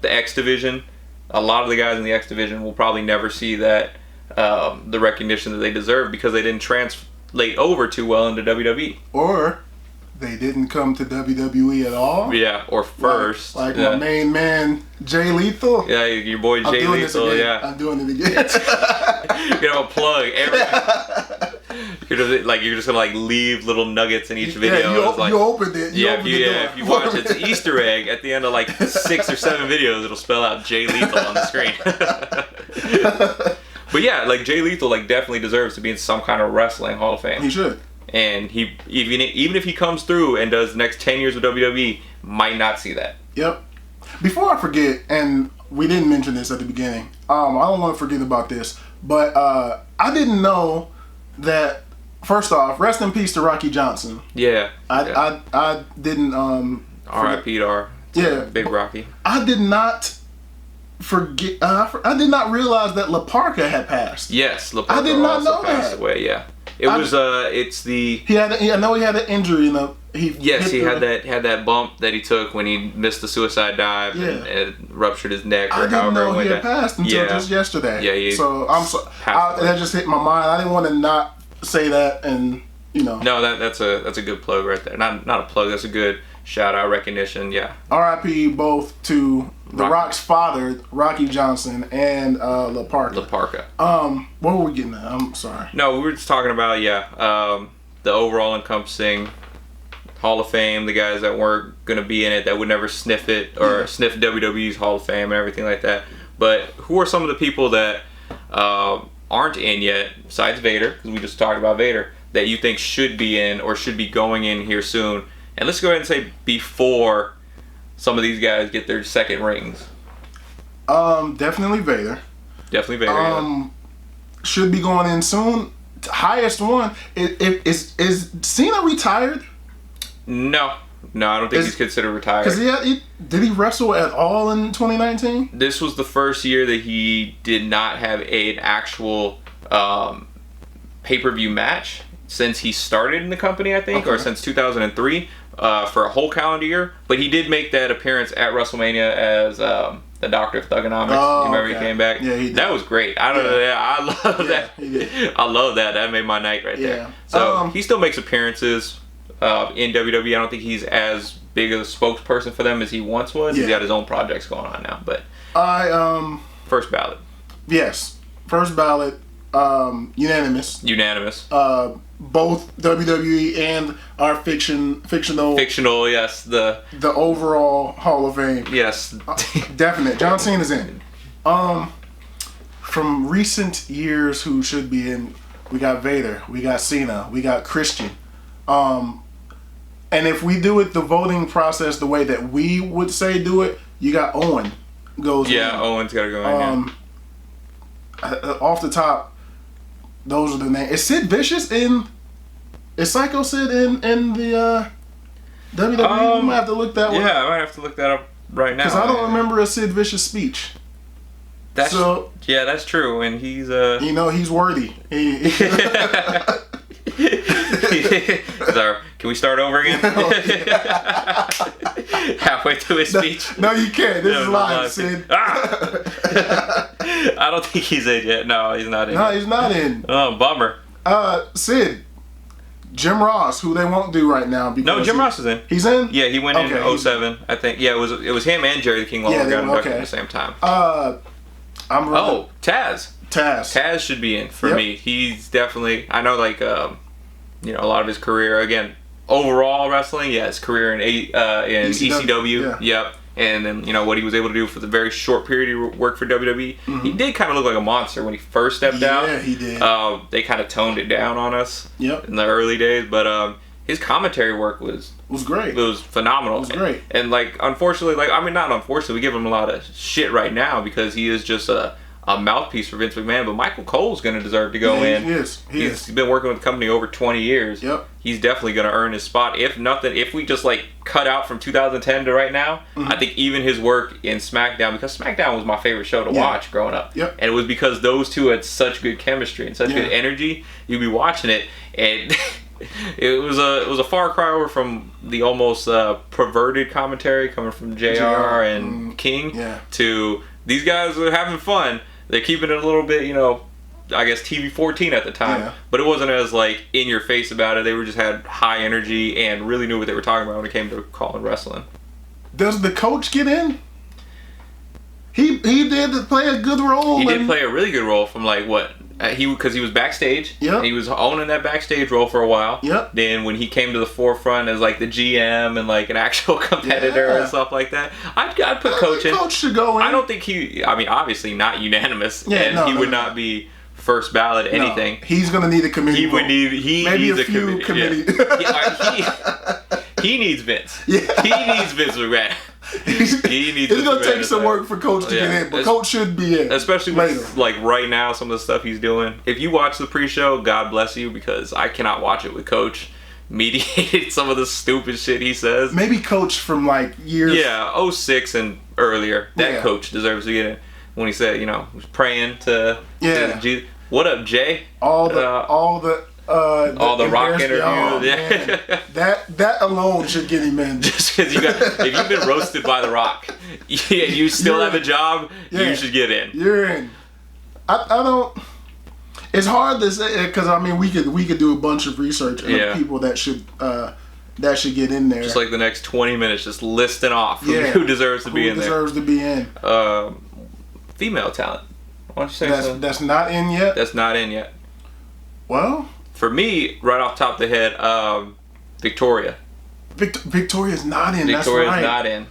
Speaker 2: the X Division, a lot of the guys in the X Division will probably never see that the recognition that they deserve because they didn't translate over too well into WWE.
Speaker 1: Or they didn't come to WWE at all.
Speaker 2: Yeah, or first.
Speaker 1: Like my main man, Jay Lethal.
Speaker 2: Yeah, your boy Jay Lethal, yeah.
Speaker 1: I'm doing it again.
Speaker 2: You have a plug. You're just gonna leave little nuggets in each video.
Speaker 1: You opened it.
Speaker 2: If you watch it, it's an Easter egg at the end of 6 or 7 videos. It'll spell out Jay Lethal on the screen. But yeah, Jay Lethal definitely deserves to be in some kind of wrestling Hall of Fame.
Speaker 1: He should.
Speaker 2: And he even if he comes through and does the next 10 years with WWE, might not see that.
Speaker 1: Yep. Before I forget, and we didn't mention this at the beginning, I don't want to forget about this, but I didn't know that. First off, rest in peace to Rocky Johnson.
Speaker 2: Yeah.
Speaker 1: I didn't.
Speaker 2: R.I.P.
Speaker 1: Yeah.
Speaker 2: Big Rocky.
Speaker 1: I did not forget. I did not realize that La Parka had passed.
Speaker 2: Yes, La Parka
Speaker 1: I did not know
Speaker 2: passed
Speaker 1: that.
Speaker 2: away. Yeah. It's the.
Speaker 1: I know he had an injury in the.
Speaker 2: He had that bump that he took when he missed the suicide dive and it ruptured his neck or
Speaker 1: however. I didn't know he had passed until just yesterday.
Speaker 2: Yeah,
Speaker 1: so I'm so that just hit my mind. I didn't want to not say that, and
Speaker 2: No, that's a good plug right there. Not a plug. That's a good shout out recognition. Yeah.
Speaker 1: R.I.P. both to The Rock's father, Rocky Johnson, and La Parka.
Speaker 2: La Parka.
Speaker 1: What were we getting at? I'm sorry.
Speaker 2: No, we were just talking about the overall encompassing Hall of Fame, the guys that weren't going to be in it, that would never sniff it or sniff WWE's Hall of Fame and everything like that. But who are some of the people that aren't in yet, besides Vader, because we just talked about Vader, that you think should be in or should be going in here soon? And let's go ahead and say before some of these guys get their second rings.
Speaker 1: Definitely Vader.
Speaker 2: Definitely Vader.
Speaker 1: Should be going in soon. Highest one. Is Cena retired?
Speaker 2: No, I don't think he's considered retired.
Speaker 1: Because did he wrestle at all in 2019?
Speaker 2: This was the first year that he did not have an actual pay-per-view match since he started in the company, I think, or since 2003 for a whole calendar year. But he did make that appearance at WrestleMania as the Doctor of Thugonomics. You remember he came back?
Speaker 1: Yeah, he did.
Speaker 2: That was great. I love that.
Speaker 1: He did.
Speaker 2: I love that. That made my night right there. So he still makes appearances in WWE. I don't think he's as big of a spokesperson for them as he once was. He's got his own projects going on now. But first ballot.
Speaker 1: Yes, first ballot. Unanimous. Both WWE and our fictional.
Speaker 2: Yes. The
Speaker 1: overall Hall of Fame.
Speaker 2: Yes.
Speaker 1: Definite. John Cena's in. From recent years, who should be in? We got Vader. We got Cena. We got Christian. And if we do it the voting process the way that we would say do it, you got Owen goes in.
Speaker 2: Yeah, Owen's got to go in.
Speaker 1: Off the top, those are the names. Is Sid Vicious in? Is Psycho Sid in the WWE? We might have to look that one.
Speaker 2: Yeah, I might have to look that up right now.
Speaker 1: Because I don't remember a Sid Vicious speech.
Speaker 2: That's true, and he's
Speaker 1: he's worthy.
Speaker 2: Can we start over again? Halfway through his speech.
Speaker 1: No, you can't. This is live, Sid.
Speaker 2: I don't think he's in yet. No, he's not in.
Speaker 1: No, he's not in.
Speaker 2: Oh, bummer.
Speaker 1: Sid. Jim Ross, who they won't do right now.
Speaker 2: No, Jim Ross is in.
Speaker 1: He's in?
Speaker 2: Yeah, he went in 2007, I think. Yeah, it was him and Jerry the King Lawler got inducted at the same time. Taz. Taz should be in for me. He's definitely, I know, a lot of his career, again, overall wrestling, his career in ECW. Yep. And then, what he was able to do for the very short period he worked for WWE. Mm-hmm. He did kind of look like a monster when he first stepped out.
Speaker 1: Yeah, he did.
Speaker 2: They kind of toned it down on us
Speaker 1: in
Speaker 2: the early days. But his commentary work was
Speaker 1: great.
Speaker 2: It was phenomenal.
Speaker 1: It was great.
Speaker 2: And like, unfortunately, like, I mean, not unfortunately, we give him a lot of shit right now because he is just a mouthpiece for Vince McMahon. But Michael Cole's going to deserve to go in.
Speaker 1: He's
Speaker 2: been working with the company over 20 years.
Speaker 1: Yep.
Speaker 2: He's definitely going to earn his spot. If nothing, if we just like cut out from 2010 to right now, I think even his work in SmackDown, because SmackDown was my favorite show to watch growing up.
Speaker 1: Yep.
Speaker 2: And it was because those two had such good chemistry and such good energy. You'd be watching it and it was a far cry over from the almost perverted commentary coming from JR and King to these guys are having fun. They're keeping it a little bit, I guess TV 14 at the time, but it wasn't as like in your face about it. They were just had high energy and really knew what they were talking about when it came to calling wrestling.
Speaker 1: Does the coach get in? He did play a good role.
Speaker 2: He did play a really good role from like what because he was backstage.
Speaker 1: Yeah,
Speaker 2: he was owning that backstage role for a while.
Speaker 1: Yep.
Speaker 2: Then when he came to the forefront as like the GM and like an actual competitor and stuff like that, I'd put Coach in.
Speaker 1: Coach should go in.
Speaker 2: I don't think he. I mean, obviously not unanimous, he would not be first ballot anything.
Speaker 1: No, he's gonna need a committee.
Speaker 2: He needs a committee. He needs Vince. Yeah. He needs Vince McMahon.
Speaker 1: It's gonna take some work for Coach to get in, but Coach should be in.
Speaker 2: Especially with like right now, some of the stuff he's doing. If you watch the pre-show, God bless you, because I cannot watch it with Coach. Mediated some of the stupid shit he says.
Speaker 1: Maybe Coach from like years.
Speaker 2: Yeah, 06 and earlier. That Coach deserves to get in. When he said, was praying to Jesus. What up, Jay?
Speaker 1: All the
Speaker 2: Rock interviews.
Speaker 1: Oh, that alone should get him in.
Speaker 2: Just because if you've been roasted by The Rock, you still have a job, you should get in.
Speaker 1: You're in. I don't. It's hard to say because I mean we could do a bunch of research on the people that should get in there.
Speaker 2: Just like the next 20 minutes, just listing off who deserves to be in there.
Speaker 1: Who deserves to be in?
Speaker 2: Female talent. Why don't you say something?
Speaker 1: That's not in yet.
Speaker 2: That's not in yet.
Speaker 1: Well,
Speaker 2: for me, right off the top of the head, Victoria.
Speaker 1: Victoria's not in.
Speaker 2: Victoria's
Speaker 1: that's right.
Speaker 2: not in.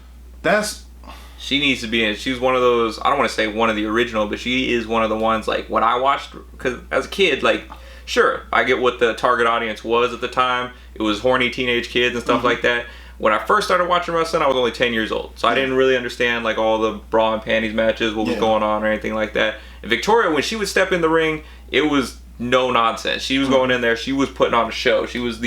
Speaker 2: She needs to be in. She's one of those. I don't want to say one of the original, but she is one of the ones. Like when I watched, because as a kid, like sure, I get what the target audience was at the time. It was horny teenage kids and stuff like that. When I first started watching wrestling, I was only 10 years old. So I didn't really understand like all the bra and panties matches, what was going on or anything like that. And Victoria, when she would step in the ring, it was no nonsense. She was going in there. She was putting on a show. She was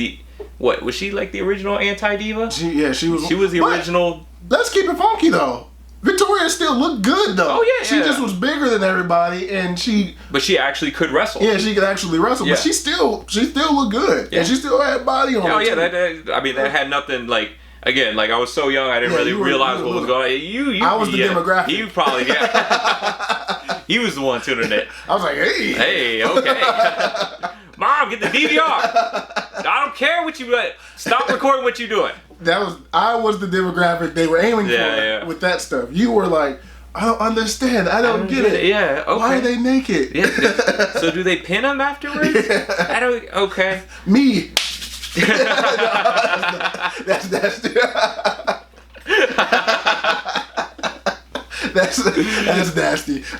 Speaker 2: was she like the original anti-diva? She was. She was the original.
Speaker 1: Let's keep it funky though. Victoria still looked good though.
Speaker 2: Oh yeah,
Speaker 1: she just was bigger than everybody, and
Speaker 2: But she actually could wrestle.
Speaker 1: Yeah, she could actually wrestle, but she still looked good, and she still had body on.
Speaker 2: Oh yeah, that had nothing like. Again, like I was so young, I didn't really realize what was going on.
Speaker 1: I was the demographic.
Speaker 2: You probably, he was the one tuning in.
Speaker 1: I was like, hey,
Speaker 2: okay. Mom, get the DVR. I don't care what you stop recording what you're doing.
Speaker 1: I was the demographic they were aiming for with that stuff. You were like, I don't understand. I don't get it.
Speaker 2: Yeah, okay.
Speaker 1: Why are they naked?
Speaker 2: Yeah. So do they pin them afterwards? I don't. Okay.
Speaker 1: Me. that's nasty.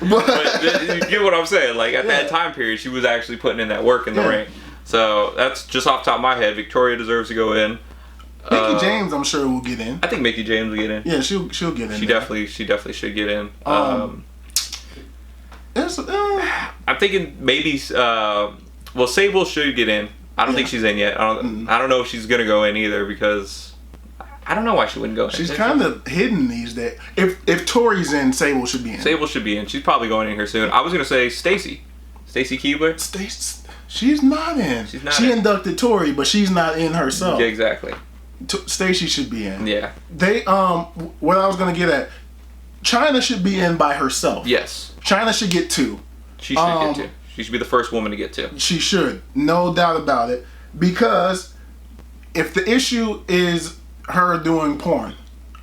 Speaker 2: But you get what I'm saying. Like at that time period, she was actually putting in that work in the ring. So that's just off the top of my head. Victoria deserves to go in.
Speaker 1: Mickey James, I'm sure will get in.
Speaker 2: I think Mickey James will get in.
Speaker 1: Yeah, she'll get in.
Speaker 2: She definitely should get in. I'm thinking maybe. Sable should get in. I don't think she's in yet. I don't know if she's gonna go in either because I don't know why she wouldn't go in.
Speaker 1: She's kind of hidden these days. If Tori's in, Sable should be in.
Speaker 2: Sable should be in. She's probably going in here soon. I was gonna say Stacy Keibler.
Speaker 1: She's not in.
Speaker 2: She's not.
Speaker 1: She inducted Tori, but she's not in herself.
Speaker 2: Yeah, exactly.
Speaker 1: Stacy should be in.
Speaker 2: Yeah.
Speaker 1: They what I was gonna get at, China should be in by herself.
Speaker 2: Yes.
Speaker 1: China should get 2.
Speaker 2: She should get 2. She should be the first woman to get 2.
Speaker 1: She should, no doubt about it. Because if the issue is her doing porn,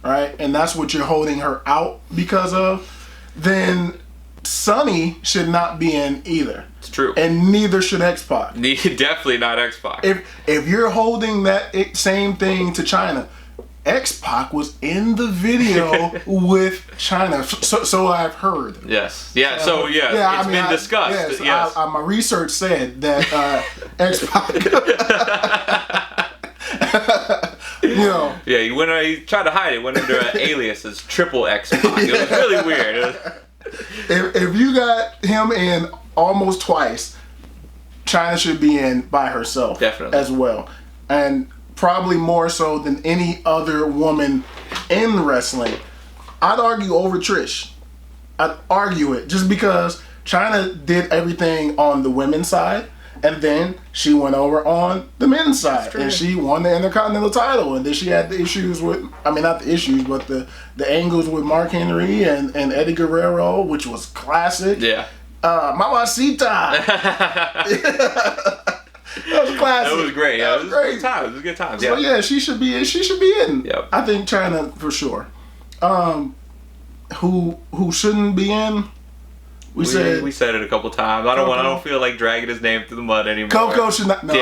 Speaker 1: right, and that's what you're holding her out because of, then Sunny should not be in either.
Speaker 2: It's true.
Speaker 1: And neither should X-Pac.
Speaker 2: Definitely not X-Pac.
Speaker 1: If you're holding that same thing to China, X-Pac was in the video with China, so I've heard.
Speaker 2: Yes. Yeah. It's been discussed.
Speaker 1: My research said that X-Pac You know.
Speaker 2: Yeah, he tried to hide it. Went under an alias as Triple X-Pac. It was really weird.
Speaker 1: If you got him in almost twice, China should be in by herself.
Speaker 2: Definitely.
Speaker 1: As well. And probably more so than any other woman in wrestling. I'd argue over Trish. I'd argue it just because China did everything on the women's side, and then she went over on the men's side, and she won the Intercontinental title, and then she had the issues with, I mean, not the issues, but the angles with Mark Henry and Eddie Guerrero, which was classic.
Speaker 2: Yeah.
Speaker 1: Mamacita. That was classic.
Speaker 2: That was great. Yeah,
Speaker 1: That was great.
Speaker 2: It was good times.
Speaker 1: So
Speaker 2: yeah,
Speaker 1: she should be in. She should be in.
Speaker 2: Yep.
Speaker 1: I think China for sure. Who shouldn't be in? We said
Speaker 2: it a couple times. I don't feel like dragging his name through the mud anymore.
Speaker 1: Coco should not. No.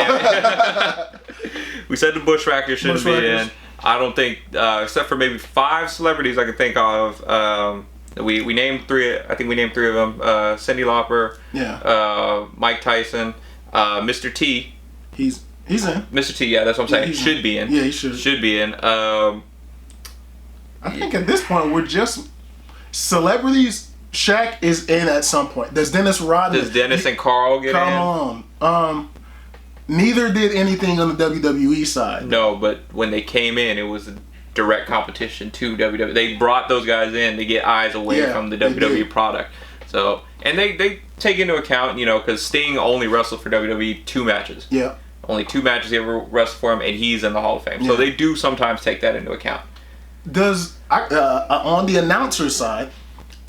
Speaker 2: We said the Bushwhackers shouldn't be in. I don't think, except for maybe 5 celebrities I can think of. We named 3. I think we named 3 of them. Cyndi Lauper.
Speaker 1: Yeah.
Speaker 2: Mike Tyson. Mr. T.
Speaker 1: He's in.
Speaker 2: Mr. T. Yeah, that's what I'm saying. Should be in.
Speaker 1: Yeah, he should.
Speaker 2: Should be in.
Speaker 1: I think at this point we're just celebrities. Shaq is in at some point. Does Dennis Rodman?
Speaker 2: Does Dennis and Carl get in?
Speaker 1: Come on. Neither did anything on the WWE side.
Speaker 2: No, but when they came in, it was a direct competition to WWE. They brought those guys in to get eyes away from the WWE product. So, and they take into account, because Sting only wrestled for WWE 2 matches.
Speaker 1: Yeah.
Speaker 2: Only 2 matches he ever wrestled for him, and he's in the Hall of Fame. So they do sometimes take that into account.
Speaker 1: On the announcer side,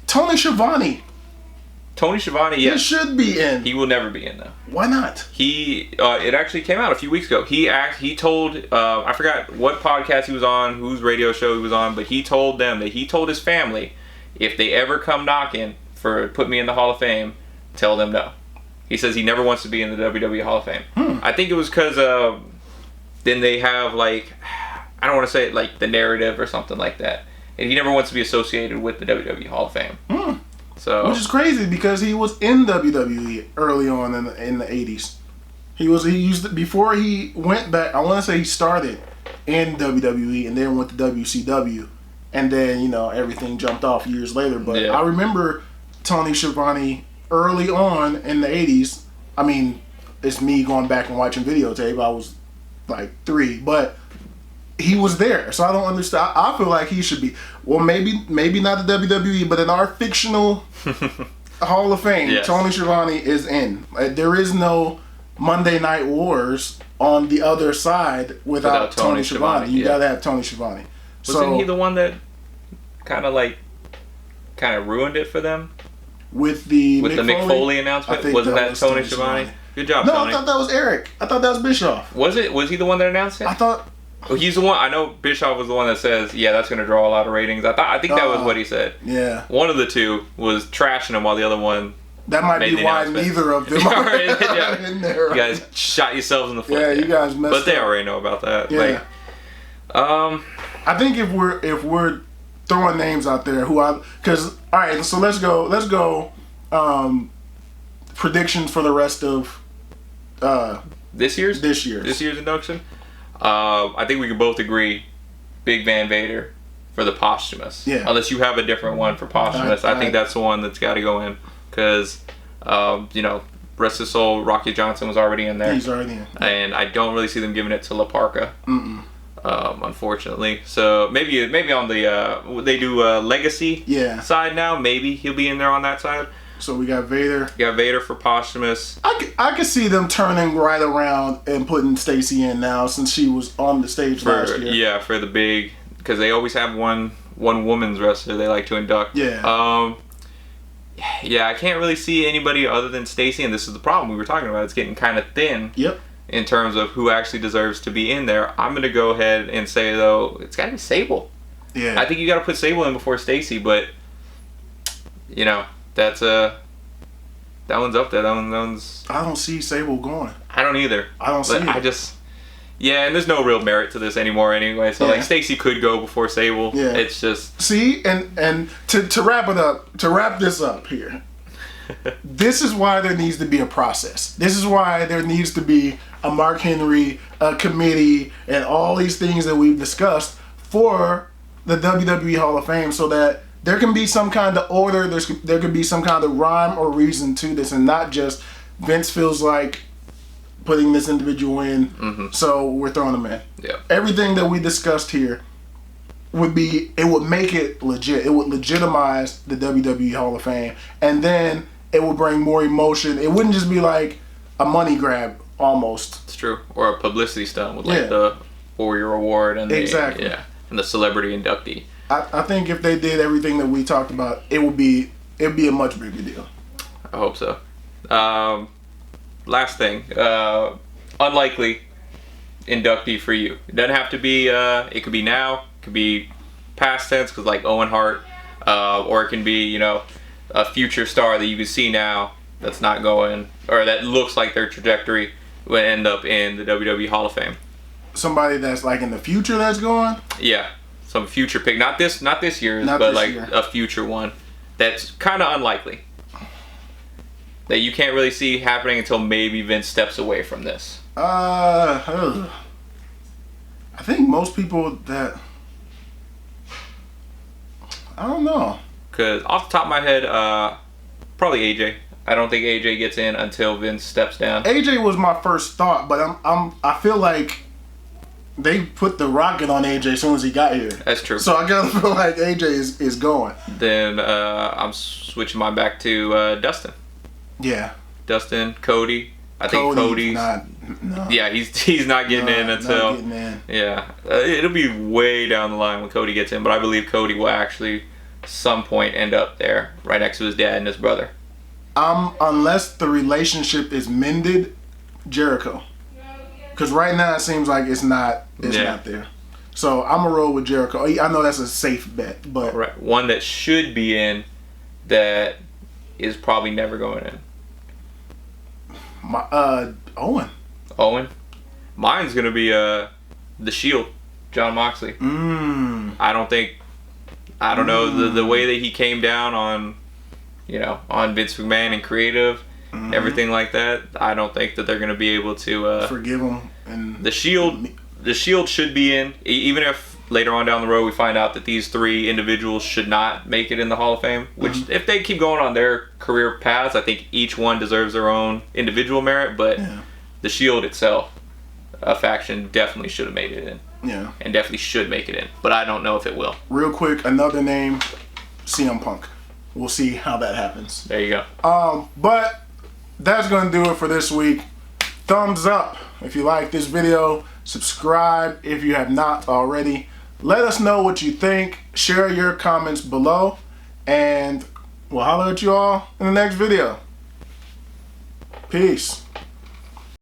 Speaker 1: Tony Schiavone.
Speaker 2: Yes.
Speaker 1: He should be in.
Speaker 2: He will never be in, though.
Speaker 1: Why not?
Speaker 2: It actually came out a few weeks ago. He told, I forgot what podcast he was on, whose radio show he was on, but he told them that he told his family, if they ever come knocking for put me in the Hall of Fame, tell them no. He says he never wants to be in the WWE Hall of Fame. I think it was because then they have, I don't want to say it, the narrative or something like that. And he never wants to be associated with the WWE Hall of Fame. So,
Speaker 1: which is crazy because he was in WWE early on in the 80s. He used before he went back. I want to say he started in WWE and then went to WCW, and then everything jumped off years later. But I remember Tony Schiavone early on in the 80s. I mean, it's me going back and watching videotape. I was 3, but he was there, so I don't understand. I feel like he should be. Well, maybe not the WWE, but in our fictional Hall of Fame, Tony Schiavone is in. There is no Monday Night Wars on the other side without Tony Schiavone. You gotta have Tony Schiavone.
Speaker 2: Wasn't he the one that kind of ruined it for them
Speaker 1: with the
Speaker 2: Mick Foley announcement? Wasn't that Tony Schiavone? Good job,
Speaker 1: no,
Speaker 2: Tony.
Speaker 1: I thought that was Eric. I thought that was Bischoff.
Speaker 2: Was it? Was he the one that announced it?
Speaker 1: I thought.
Speaker 2: Well, he's the one. I know Bischoff was the one that says, "Yeah, that's going to draw a lot of ratings." I think that was what he said.
Speaker 1: Yeah.
Speaker 2: One of the two was trashing him, while the other one.
Speaker 1: That might be why neither of them are in there.
Speaker 2: You guys shot yourselves in the foot.
Speaker 1: Yeah, you guys messed up.
Speaker 2: But they already know about that.
Speaker 1: Yeah. I think if we're throwing names out there, because all right, so let's go. Predictions for the rest of
Speaker 2: this year's induction. I think we can both agree, Big Van Vader for the posthumous.
Speaker 1: Yeah.
Speaker 2: Unless you have a different one for posthumous, I think that's the one that's got to go in because, rest his soul, Rocky Johnson was already in there.
Speaker 1: He's already in.
Speaker 2: And I don't really see them giving it to La Parka. Unfortunately. So maybe on the they do legacy side now. Maybe he'll be in there on that side.
Speaker 1: So we got Vader.
Speaker 2: You got Vader for posthumous.
Speaker 1: I could see them turning right around and putting Stacy in now since she was on the stage last year.
Speaker 2: Yeah, for the big, because they always have one woman's wrestler they like to induct.
Speaker 1: Yeah.
Speaker 2: Yeah, I can't really see anybody other than Stacy, and this is the problem we were talking about. It's getting kind of thin.
Speaker 1: Yep.
Speaker 2: In terms of who actually deserves to be in there. I'm going to go ahead and say, though, it's got to be Sable.
Speaker 1: Yeah.
Speaker 2: I think you got to put Sable in before Stacy, but, that's that one's up there. That one's.
Speaker 1: I don't see Sable going.
Speaker 2: I don't either.
Speaker 1: I don't see it.
Speaker 2: I just. Yeah, and there's no real merit to this anymore anyway. So Stacy could go before Sable.
Speaker 1: Yeah.
Speaker 2: It's just.
Speaker 1: See, and to wrap this up here, This is why there needs to be a process. This is why there needs to be a Mark Henry, a committee, and all these things that we've discussed for the WWE Hall of Fame, so that there can be some kind of order, there could be some kind of rhyme or reason to this, and not just Vince feels like putting this individual in, so we're throwing him in.
Speaker 2: Yeah.
Speaker 1: Everything that we discussed here would make it legit. It would legitimize the WWE Hall of Fame, and then it would bring more emotion. It wouldn't just be like a money grab almost.
Speaker 2: It's true. Or a publicity stunt with like the Warrior Award and and the celebrity inductee.
Speaker 1: I think if they did everything that we talked about, it'd be a much bigger deal.
Speaker 2: I hope so. Last thing, unlikely inductee for you. It doesn't have to be. It could be now. It could be past tense, because like Owen Hart, or it can be a future star that you can see now that's not going, or that looks like their trajectory would end up in the WWE Hall of Fame.
Speaker 1: Somebody that's like in the future that's going.
Speaker 2: Yeah, some future pick. Not this year's, but like a future one that's kind of unlikely. That you can't really see happening until maybe Vince steps away from this.
Speaker 1: I think most people that, I don't know.
Speaker 2: Because off the top of my head, probably AJ. I don't think AJ gets in until Vince steps down.
Speaker 1: AJ was my first thought, but I feel like they put the rocket on AJ as soon as he got here.
Speaker 2: That's true.
Speaker 1: So I gotta feel like AJ is going.
Speaker 2: Then I'm switching mine back to Dustin.
Speaker 1: Yeah.
Speaker 2: Dustin, Cody. I think Cody's
Speaker 1: not. No.
Speaker 2: Yeah, he's not getting in until.
Speaker 1: Not getting in.
Speaker 2: Yeah, it'll be way down the line when Cody gets in, but I believe Cody will actually some point end up there, right next to his dad and his brother.
Speaker 1: Unless the relationship is mended, Jericho. Because right now it seems like it's not there. So I'm gonna roll with Jericho. I know that's a safe bet, but
Speaker 2: right, one that should be in that is probably never going in.
Speaker 1: Owen.
Speaker 2: Mine's gonna be the Shield, John Moxley. I don't know the way that he came down on Vince McMahon and creative, everything like that. I don't think that they're gonna be able to
Speaker 1: forgive him. And
Speaker 2: the Shield should be in, even if later on down the road we find out that these three individuals should not make it in the Hall of Fame, which if they keep going on their career paths, I think each one deserves their own individual merit, but the Shield itself, a faction, definitely should have made it in.
Speaker 1: Yeah. And
Speaker 2: definitely should make it in, but I don't know if it will.
Speaker 1: Real quick, another name, CM Punk. We'll see how that happens.
Speaker 2: There you go.
Speaker 1: But that's going to do it for this week. Thumbs up if you like this video. Subscribe if you have not already. Let us know what you think. Share your comments below. And we'll holler at you all in the next video. Peace.